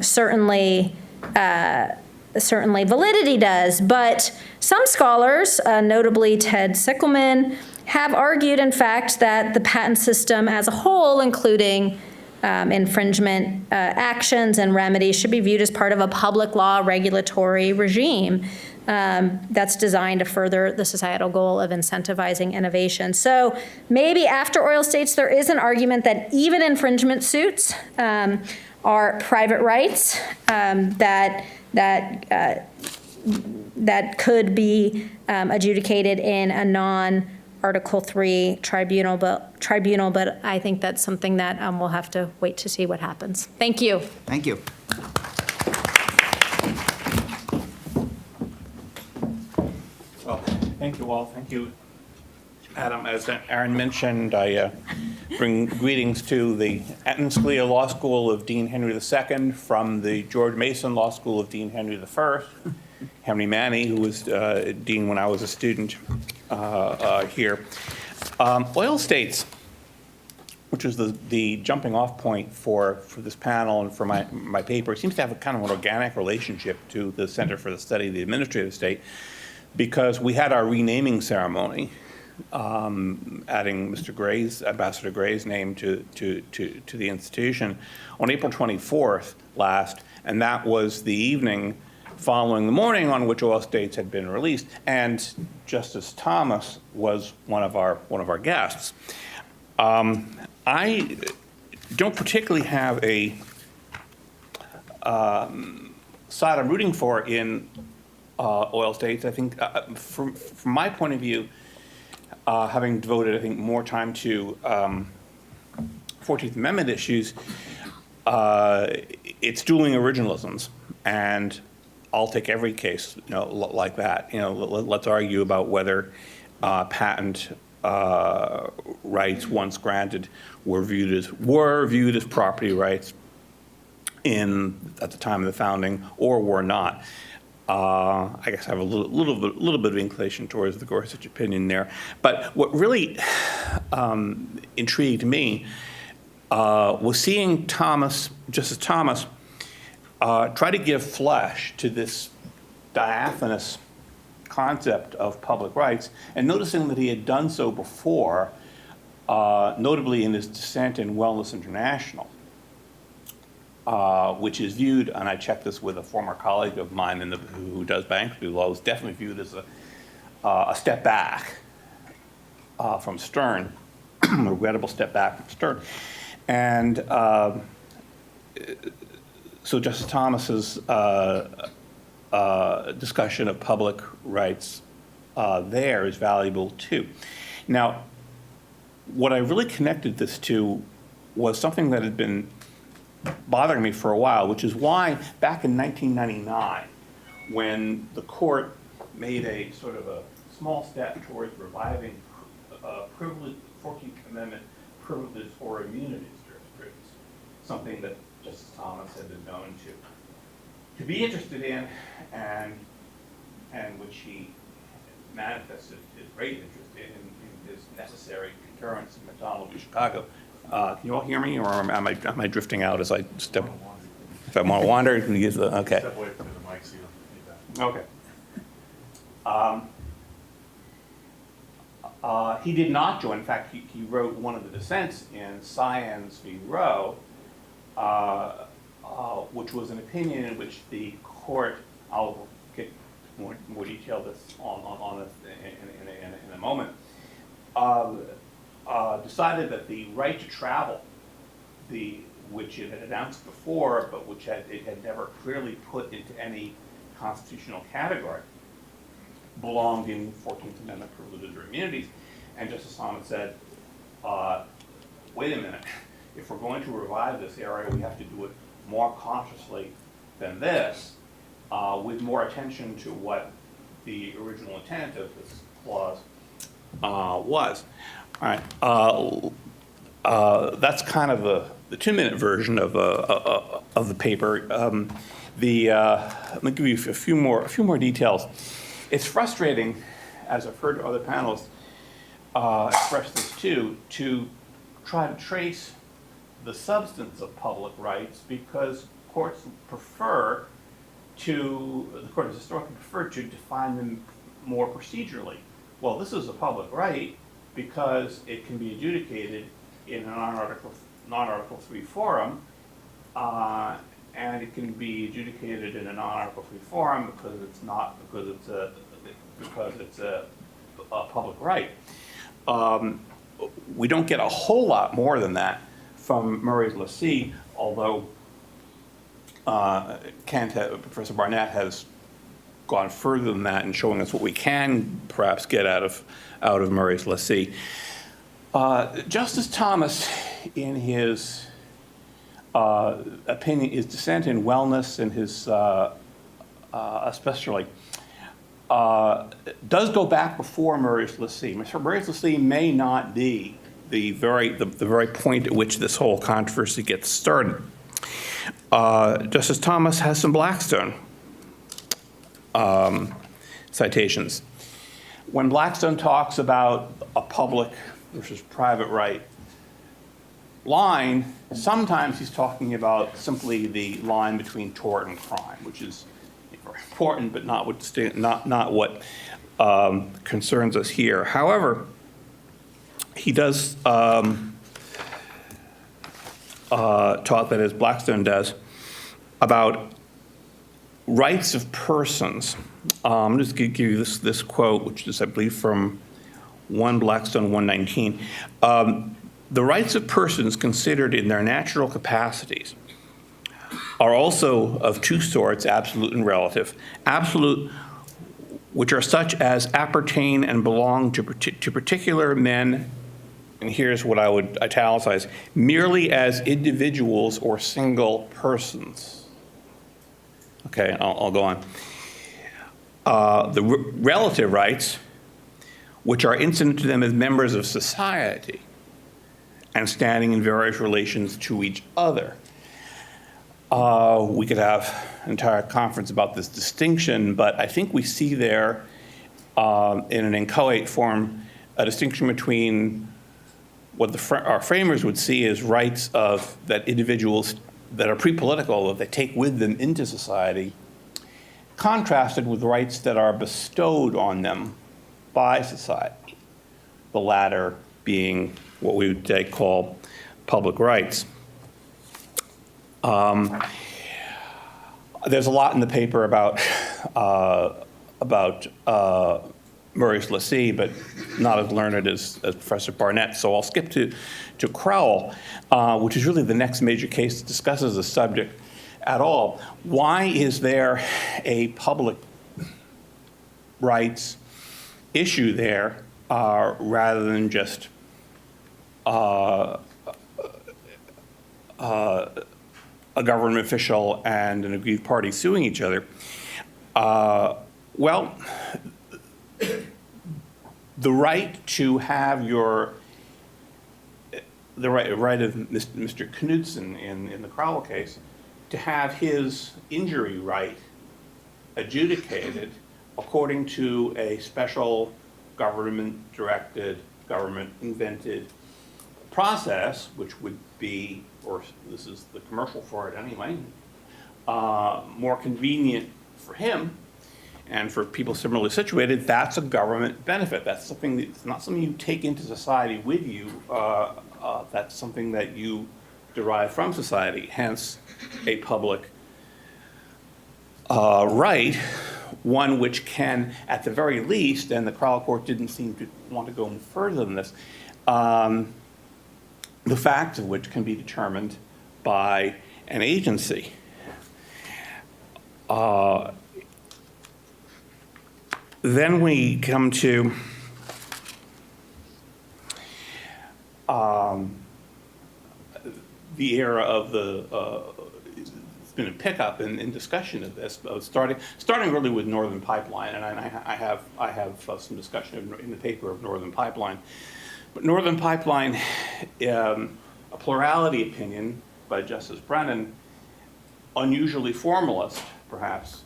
certainly validity does. But some scholars, notably Ted Sickelman, have argued, in fact, that the patent system as a whole, including infringement actions and remedies, should be viewed as part of a public law regulatory regime that's designed to further the societal goal of incentivizing innovation. So maybe after Oil States, there is an argument that even infringement suits are private rights that could be adjudicated in a non-Article III tribunal, but I think that's something that we'll have to wait to see what happens. Thank you. Thank you. Well, thank you all. Thank you, Adam. As Aaron mentioned, I bring greetings to the Eton Scalia Law School of Dean Henry II from the George Mason Law School of Dean Henry I, Henry Manny, who was dean when I was a student here. Oil States, which is the jumping off point for this panel and for my paper, seems to have a kind of an organic relationship to the Center for the Study of the Administrative State, because we had our renaming ceremony, adding Ambassador Gray's name to the institution on April 24th last, and that was the evening following the morning on which Oil States had been released, and Justice Thomas was one of our guests. I don't particularly have a side I'm rooting for in Oil States. I think from my point of view, having devoted, I think, more time to 14th Amendment issues, it's dueling originalisms, and I'll take every case, like that. Let's argue about whether patent rights once granted were viewed as property rights at the time of the founding, or were not. I guess I have a little bit of inclination towards the Gorsuch opinion there. But what really intrigued me was seeing Justice Thomas try to give flesh to this diaphanous concept of public rights, and noticing that he had done so before, notably in his dissent in Wellness International, which is viewed, and I checked this with a former colleague of mine who does bankruptcy law, is definitely viewed as a step back from Stern, a regrettable step back from Stern. And so Justice Thomas's discussion of public rights there is valuable too. Now, what I really connected this to was something that had been bothering me for a while, which is why back in 1999, when the court made a sort of a small step towards reviving 14th Amendment privileges or immunities jurisprudence, something that Justice Thomas had been known to be interested in, and which he manifested his great interest in his necessary concurrence in McDonald v. Chicago. Can you all hear me, or am I drifting out as I step? If I want to wander, you can use the, okay. Step away from the mic so you don't need that. Okay. He did not join. In fact, he wrote one of the dissents in Science v. Roe, which was an opinion in which the court, I'll get more detail this on this in a moment, decided that the right to travel, which it had announced before, but which it had never clearly put into any constitutional category, belonged in 14th Amendment privileges or immunities. And Justice Thomas said, wait a minute, if we're going to revive this area, we have to do it more consciously than this. with more attention to what the original intent of this clause was. All right, that's kind of the 2-minute version of the paper. Let me give you a few more details. It's frustrating, as I've heard other panelists express this too, to try to trace the substance of public rights, because courts prefer to, the court has historically preferred to define them more procedurally. Well, this is a public right because it can be adjudicated in a non-Article 3 forum, and it can be adjudicated in a non-Article 3 forum because it's a public right. We don't get a whole lot more than that from Murray's lessee, although Professor Barnett has gone further than that in showing us what we can perhaps get out of Murray's lessee. Justice Thomas, in his opinion, his dissent in wellness, and his especially, does go back before Murray's lessee. Murray's lessee may not be the very point at which this whole controversy gets started. Justice Thomas has some Blackstone citations. When Blackstone talks about a public versus private right line, sometimes he's talking about simply the line between tort and crime, which is very important, but not what concerns us here. However, he does talk, that is, Blackstone does, about rights of persons. I'm just going to give you this quote, which is, I believe, from 1 Blackstone 119. The rights of persons considered in their natural capacities are also of two sorts, absolute and relative. Absolute, which are such as appertain and belong to particular men, and here's what I would italicize, merely as individuals or single persons. Okay, I'll go on. The relative rights, which are incident to them as members of society and standing in various relations to each other. We could have an entire conference about this distinction, but I think we see there in an inchoate form a distinction between what our framers would see as rights of that individuals that are pre-political, that they take with them into society, contrasted with rights that are bestowed on them by society, the latter being what we would today call public rights. There's a lot in the paper about Murray's lessee, but not as learned as Professor Barnett, so I'll skip to Crowell, which is really the next major case that discusses the subject at all. Why is there a public rights issue there rather than just a government official and an aggrieved party suing each other? Well, the right to have the right of Mr. Knudsen in the Crowell case to have his injury right adjudicated according to a special government-directed, government-invented process, which would be, or this is the commercial for it anyway, more convenient for him and for people similarly situated. That's a government benefit. That's something that's not something you take into society with you. That's something that you derive from society, hence a public right, one which can, at the very least, and the Crowell Court didn't seem to want to go any further than this, the facts of which can be determined by an agency. Then we come to the era of it's been a pickup in discussion of this, starting really with Northern Pipeline, and I have some discussion in the paper of Northern Pipeline. But Northern Pipeline, a plurality opinion by Justice Brennan, unusually formalist, perhaps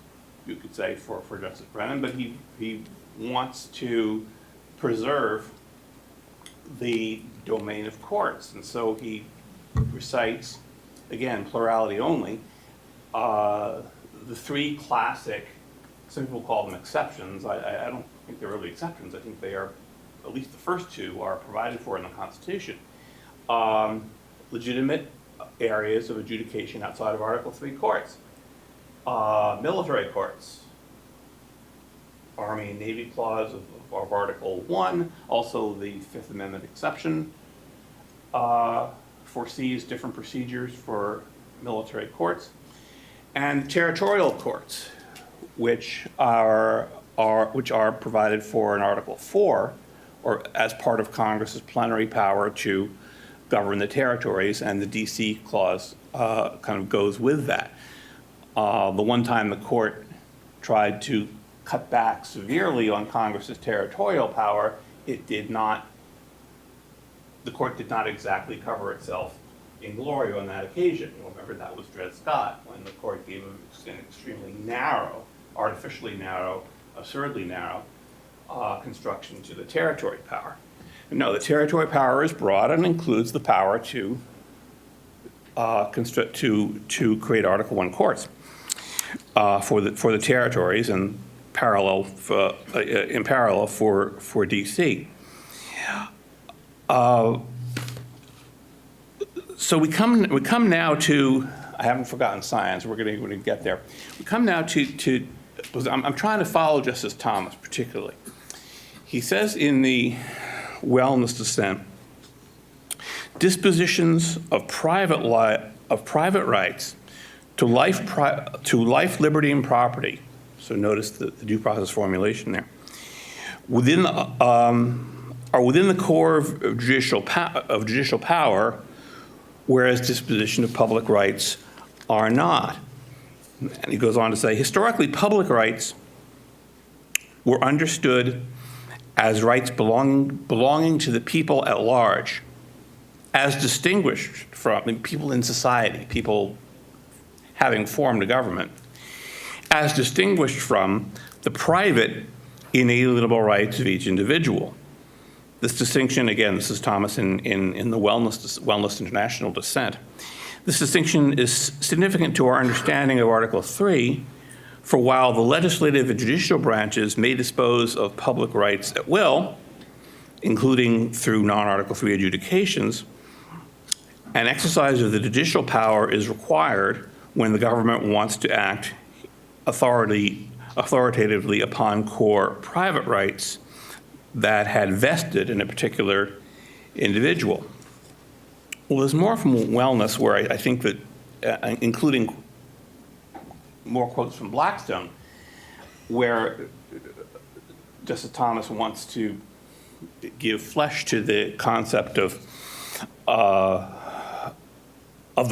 you could say for Justice Brennan, but he wants to preserve the domain of courts, and so he recites, again, plurality only, the three classic, some people call them exceptions. I don't think they're really exceptions. I think they are, at least the first two are provided for in the Constitution. Legitimate areas of adjudication outside of Article III courts. Military courts. Army and Navy clause of Article I, also the Fifth Amendment exception foresees different procedures for military courts, and territorial courts, which are provided for in Article IV, or as part of Congress's plenary power to govern the territories, and the D.C. clause kind of goes with that. The one time the court tried to cut back severely on Congress's territorial power, the court did not exactly cover itself in glory on that occasion. You'll remember that was Dred Scott, when the court gave an extremely narrow, artificially narrow, absurdly narrow construction to the territory power. No, the territory power is broad and includes the power to create Article I courts for the territories, and in parallel for D.C. So we come now to, I haven't forgotten science, we're going to get there. We come now to I'm trying to follow Justice Thomas particularly. He says in the Wellness dissent, dispositions of private rights to life, liberty, and property. So notice the due process formulation there. Are within the core of judicial power, whereas disposition of public rights are not. And he goes on to say, historically, public rights were understood as rights belonging to the people at large, as distinguished from people in society, people having formed a government, as distinguished from the private inalienable rights of each individual. This distinction, again, this is Thomas in the Wellness International dissent. This distinction is significant to our understanding of Article III, for while the legislative and judicial branches may dispose of public rights at will, including through non-Article III adjudications, an exercise of the judicial power is required when the government wants to act authoritatively upon core private rights that had vested in a particular individual. Well, there's more from Wellness where I think that, including more quotes from Blackstone, where Justice Thomas wants to give flesh to the concept of the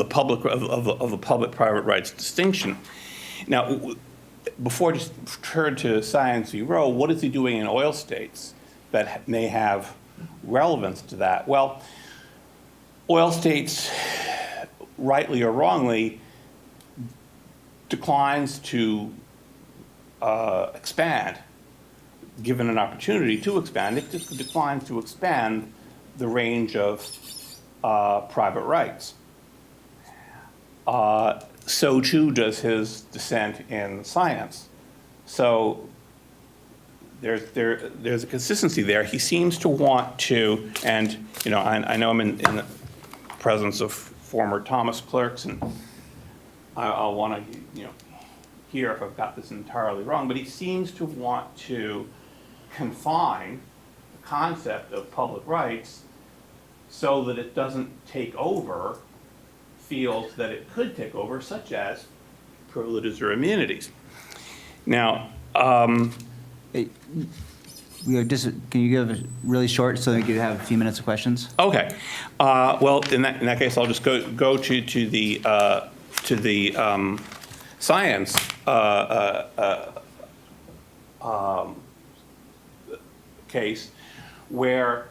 public-private rights distinction. Now, before I just turn to Science v. Roe, what is he doing in oil states that may have relevance to that? Well, oil states, rightly or wrongly, declines to expand, given an opportunity to expand. It just declines to expand the range of private rights. So too does his dissent in Science. So there's a consistency there. He seems to want to, and I know I'm in the presence of former Thomas clerks, and I'll want to hear if I've got this entirely wrong, but he seems to want to confine the concept of public rights so that it doesn't take over fields that it could take over, such as privileges or immunities. Now, Can you give a really short so that we could have a few minutes of questions? okay. Well, in that case, I'll just go to the science case where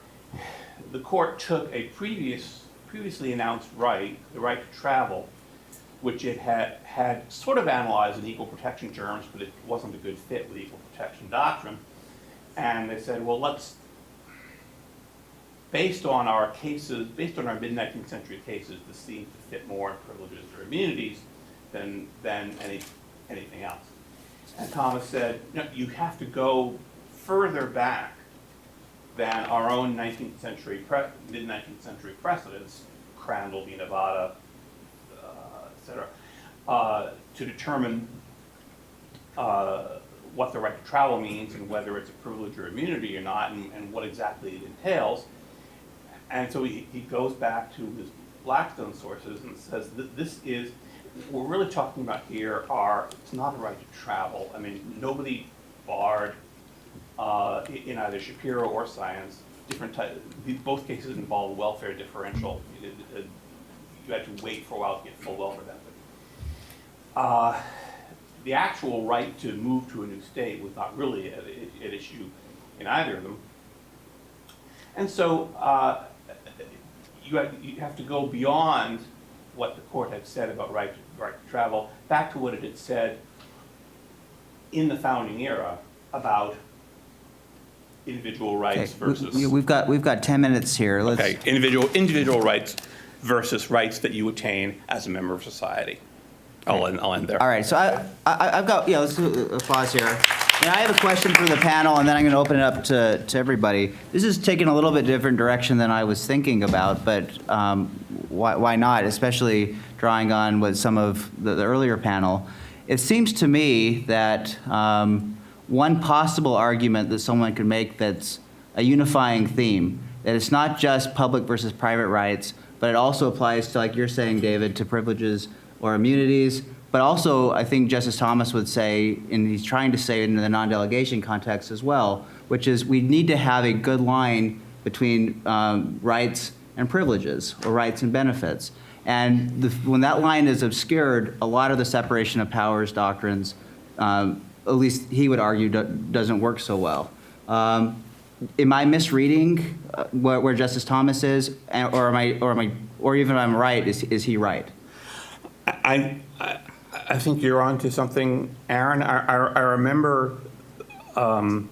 the court took a previously announced right, the right to travel, which it had sort of analyzed in equal protection terms, but it wasn't a good fit with equal protection doctrine. And they said, well, based on our cases, based on our mid-19th century cases, this seems to fit more in privileges or immunities than anything else. And Thomas said, no, you have to go further back than our own mid-19th century precedents, Crandall v. Nevada, et cetera, to determine what the right to travel means and whether it's a privilege or immunity or not, and what exactly it entails. And so he goes back to his Blackstone sources and says that this is, what we're really talking about here it's not a right to travel. I mean, nobody barred in either Shapiro or Science, both cases involve welfare differential. You had to wait for a while to get full welfare benefit. The actual right to move to a new state was not really at issue in either of them. And so you have to go beyond what the court had said about right to travel, back to what it had said in the founding era about individual rights versus... We've got 10 minutes here. Okay, individual rights versus rights that you attain as a member of society. I'll end there. All right, so I've got, let's do a pause here. And I have a question for the panel, and then I'm going to open it up to everybody. This is taking a little bit different direction than I was thinking about, but why not, especially drawing on what some of the earlier panel. It seems to me that one possible argument that someone could make that's a unifying theme, that it's not just public versus private rights, but it also applies to, like you're saying, David, to privileges or immunities, but also I think Justice Thomas would say, and he's trying to say in the non-delegation context as well, which is we need to have a good line between rights and privileges, or rights and benefits. And when that line is obscured, a lot of the separation of powers doctrines, at least he would argue, doesn't work so well. Am I misreading where Justice Thomas is, or even if I'm right, is he right? I think you're on to something, Aaron. I remember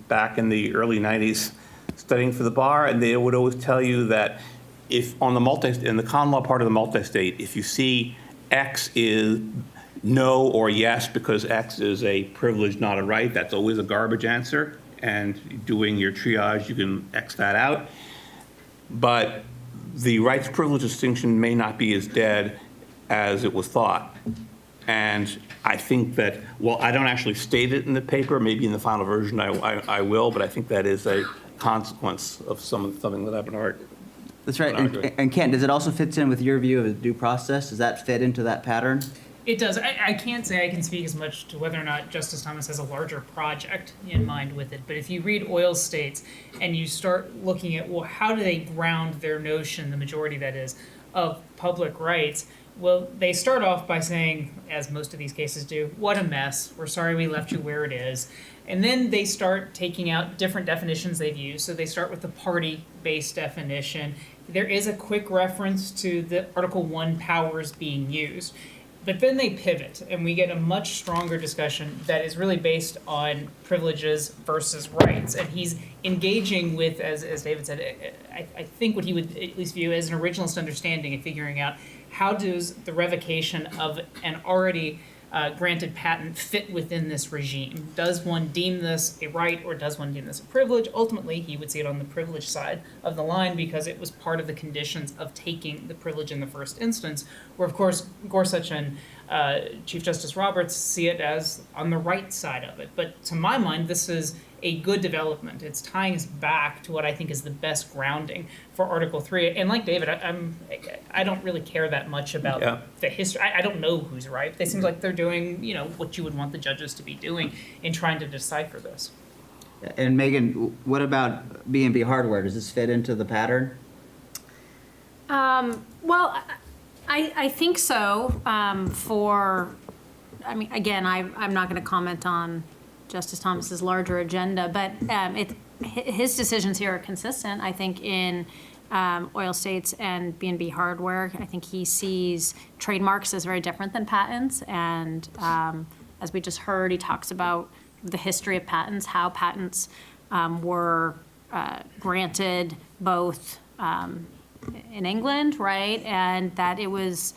back in the early 90s studying for the bar, and they would always tell you that if in the common law part of the multi-state, if you see X is no or yes because X is a privilege, not a right, that's always a garbage answer. And doing your triage, you can X that out. But the rights privilege distinction may not be as dead as it was thought. And I think that, well, I don't actually state it in the paper, maybe in the final version I will, but I think that is a consequence of something that I've been arguing. That's right. And Kent, does it also fit in with your view of the due process? Does that fit into that pattern? It does. I can't say I can speak as much to whether or not Justice Thomas has a larger project in mind with it, but if you read oil states and you start looking at, well, how do they ground their notion, the majority that is, of public rights? Well, they start off by saying, as most of these cases do, what a mess, we're sorry we left you where it is. And then they start taking out different definitions they've used. So they start with the party-based definition. There is a quick reference to the Article 1 powers being used. But then they pivot, and we get a much stronger discussion that is really based on privileges versus rights. And he's engaging with, as David said, I think what he would at least view as an originalist understanding and figuring out how does the revocation of an already granted patent fit within this regime? Does one deem this a right or does one deem this a privilege? Ultimately, he would see it on the privilege side of the line because it was part of the conditions of taking the privilege in the first instance, where, of course, Gorsuch and Chief Justice Roberts see it as on the right side of it. But to my mind, this is a good development. It's tying us back to what I think is the best grounding for Article 3. And like David, I don't really care that much about the history. I don't know who's right. They seem like they're doing, what you would want the judges to be doing in trying to decipher this. And Megan, what about B&B hardware? Does this fit into the pattern? Well, I think so. I mean, again, I'm not going to comment on Justice Thomas's larger agenda, but his decisions here are consistent, I think, in oil states and B&B hardware. I think he sees trademarks as very different than patents. And as we just heard, he talks about the history of patents, how patents were granted both in England, right? And that it was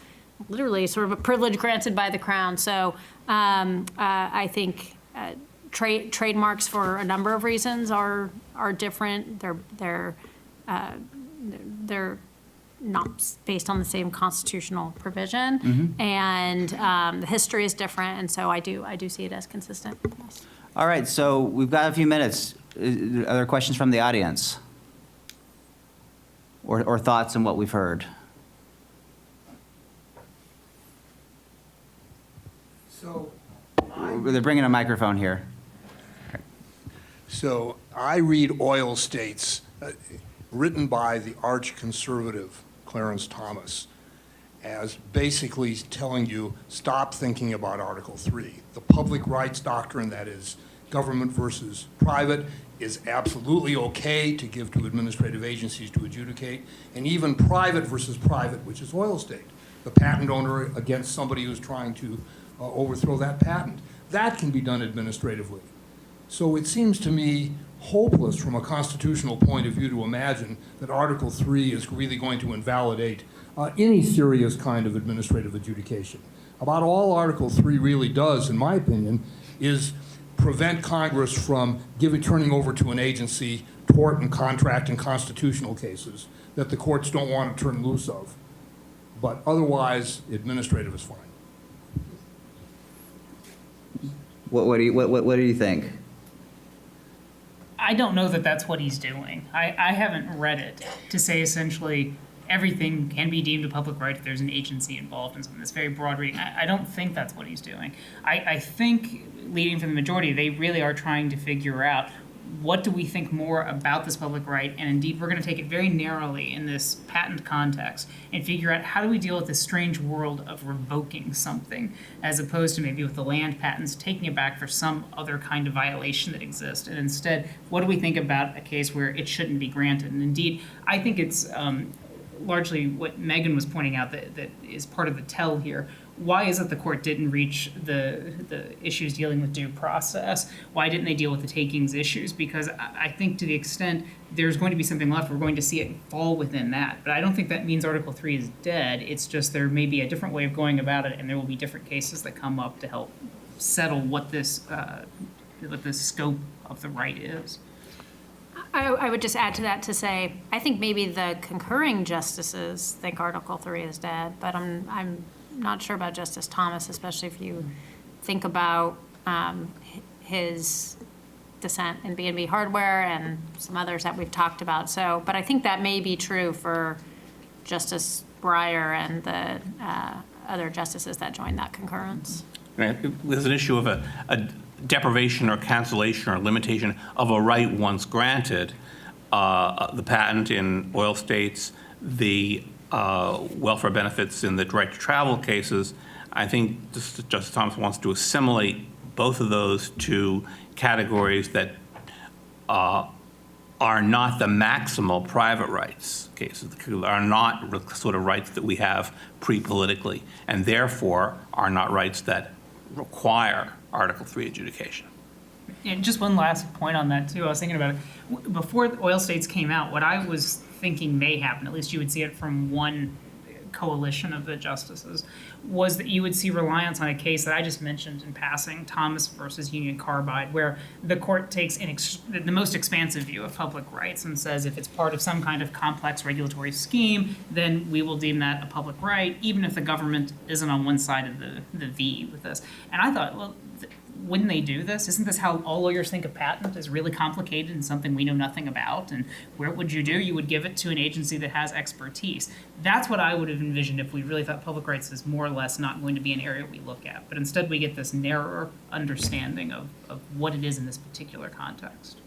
literally sort of a privilege granted by the crown. So I think trademarks for a number of reasons are different. They're not based on the same constitutional provision, and the history is different. And so I do see it as consistent. Yes. All right, so we've got a few minutes. Are there questions from the audience? Or thoughts on what we've heard? So They're bringing a microphone here. So I read Oil States, written by the arch-conservative Clarence Thomas, as basically telling you, stop thinking about Article 3. The public rights doctrine, that is government versus private, is absolutely okay to give to administrative agencies to adjudicate, and even private versus private, which is oil state, the patent owner against somebody who's trying to overthrow that patent. That can be done administratively. So it seems to me hopeless from a constitutional point of view to imagine that Article 3 is really going to invalidate any serious kind of administrative adjudication. About all Article 3 really does, in my opinion, is prevent Congress from turning over to an agency tort and contract and constitutional cases that the courts don't want to turn loose of. But otherwise, administrative is fine. What do you think? I don't know that that's what he's doing. I haven't read it to say essentially everything can be deemed a public right if there's an agency involved in something. It's very broad reading. I don't think that's what he's doing. I think, leading from the majority, they really are trying to figure out what do we think more about this public right, and indeed we're going to take it very narrowly in this patent context and figure out how do we deal with this strange world of revoking something as opposed to maybe with the land patents taking it back for some other kind of violation that exists, and instead what do we think about a case where it shouldn't be granted. And indeed I think it's largely what Megan was pointing out that is part of the tell here. Why is it the court didn't reach the issues dealing with due process? Why didn't they deal with the takings issues? Because I think to the extent there's going to be something left, we're going to see it fall within that. But I don't think that means Article 3 is dead. It's just there may be a different way of going about it, and there will be different cases that come up to help settle what this scope of the right is. I would just add to that to say, I think maybe the concurring justices think Article 3 is dead, but I'm not sure about Justice Thomas, especially if you think about his dissent in B&B hardware and some others that we've talked about. So, but I think that may be true for Justice Breyer and the other justices that joined that concurrence. Right. There's an issue of a deprivation or cancellation or limitation of a right once granted. The patent in oil states, the welfare benefits in the right to travel cases. I think Justice Thomas wants to assimilate both of those to categories that are not the maximal private rights cases, are not sort of rights that we have pre-politically, and therefore are not rights that require Article 3 adjudication. And just one last point on that too. I was thinking about it before the oil states came out. What I was thinking may happen, at least you would see it from one coalition of the justices, was that you would see reliance on a case that I just mentioned in passing, Thomas versus Union Carbide, where the court takes the most expansive view of public rights and says if it's part of some kind of complex regulatory scheme, then we will deem that a public right, even if the government isn't on one side of the V with this. And I thought, well, wouldn't they do this? Isn't this how all lawyers think of patent, is really complicated and something we know nothing about? And what would you do? You would give it to an agency that has expertise. That's what I would have envisioned if we really thought public rights is more or less not going to be an area we look at. But instead we get this narrower understanding of what it is in this particular context.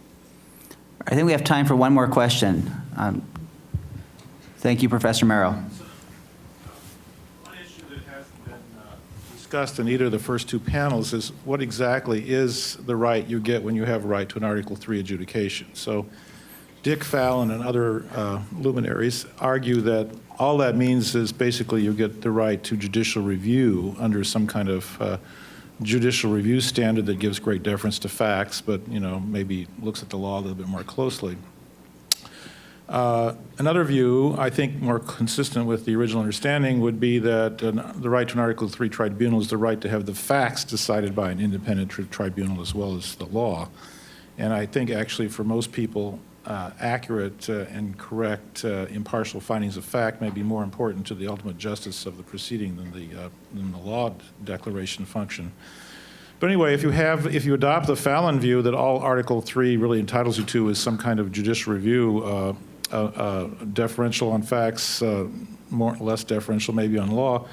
I think we have time for one more question. Thank you, Professor Merrill. discussed in either of the first two panels is what exactly is the right you get when you have a right to an Article III adjudication. So Dick Fallon and other luminaries argue that all that means is basically you get the right to judicial review under some kind of judicial review standard that gives great deference to facts, but, you know, maybe looks at the law a little bit more closely. Another view, I think more consistent with the original understanding, would be that the right to an Article III tribunal is the right to have the facts decided by an independent tribunal as well as the law. And I think actually for most people, accurate and correct impartial findings of fact may be more important to the ultimate justice of the proceeding than the law declaration function. But anyway, if you adopt the Fallon view that all Article III really entitles you to is some kind of judicial review, deferential on facts, less deferential maybe on law,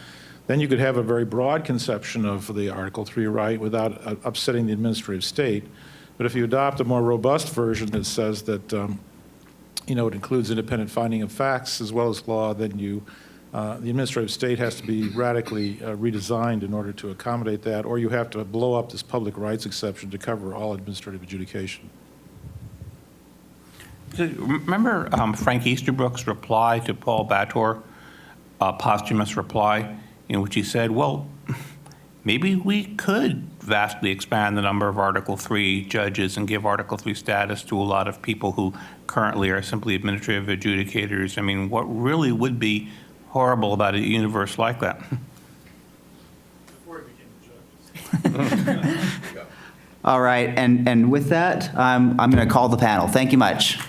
then you could have a very broad conception of the Article III right without upsetting the administrative state. But if you adopt a more robust version that says that, you know, it includes independent finding of facts as well as law, then the administrative state has to be radically redesigned in order to accommodate that, or you have to blow up this public rights exception to cover all administrative adjudication. Remember Frank Easterbrook's reply to Paul Bator, posthumous reply, in which he said, well, maybe we could vastly expand the number of Article III judges and give Article III status to a lot of people who currently are simply administrative adjudicators. I mean, what really would be horrible about a universe like that? Before he became the judge. All right, and with that, I'm going to call the panel. Thank you much.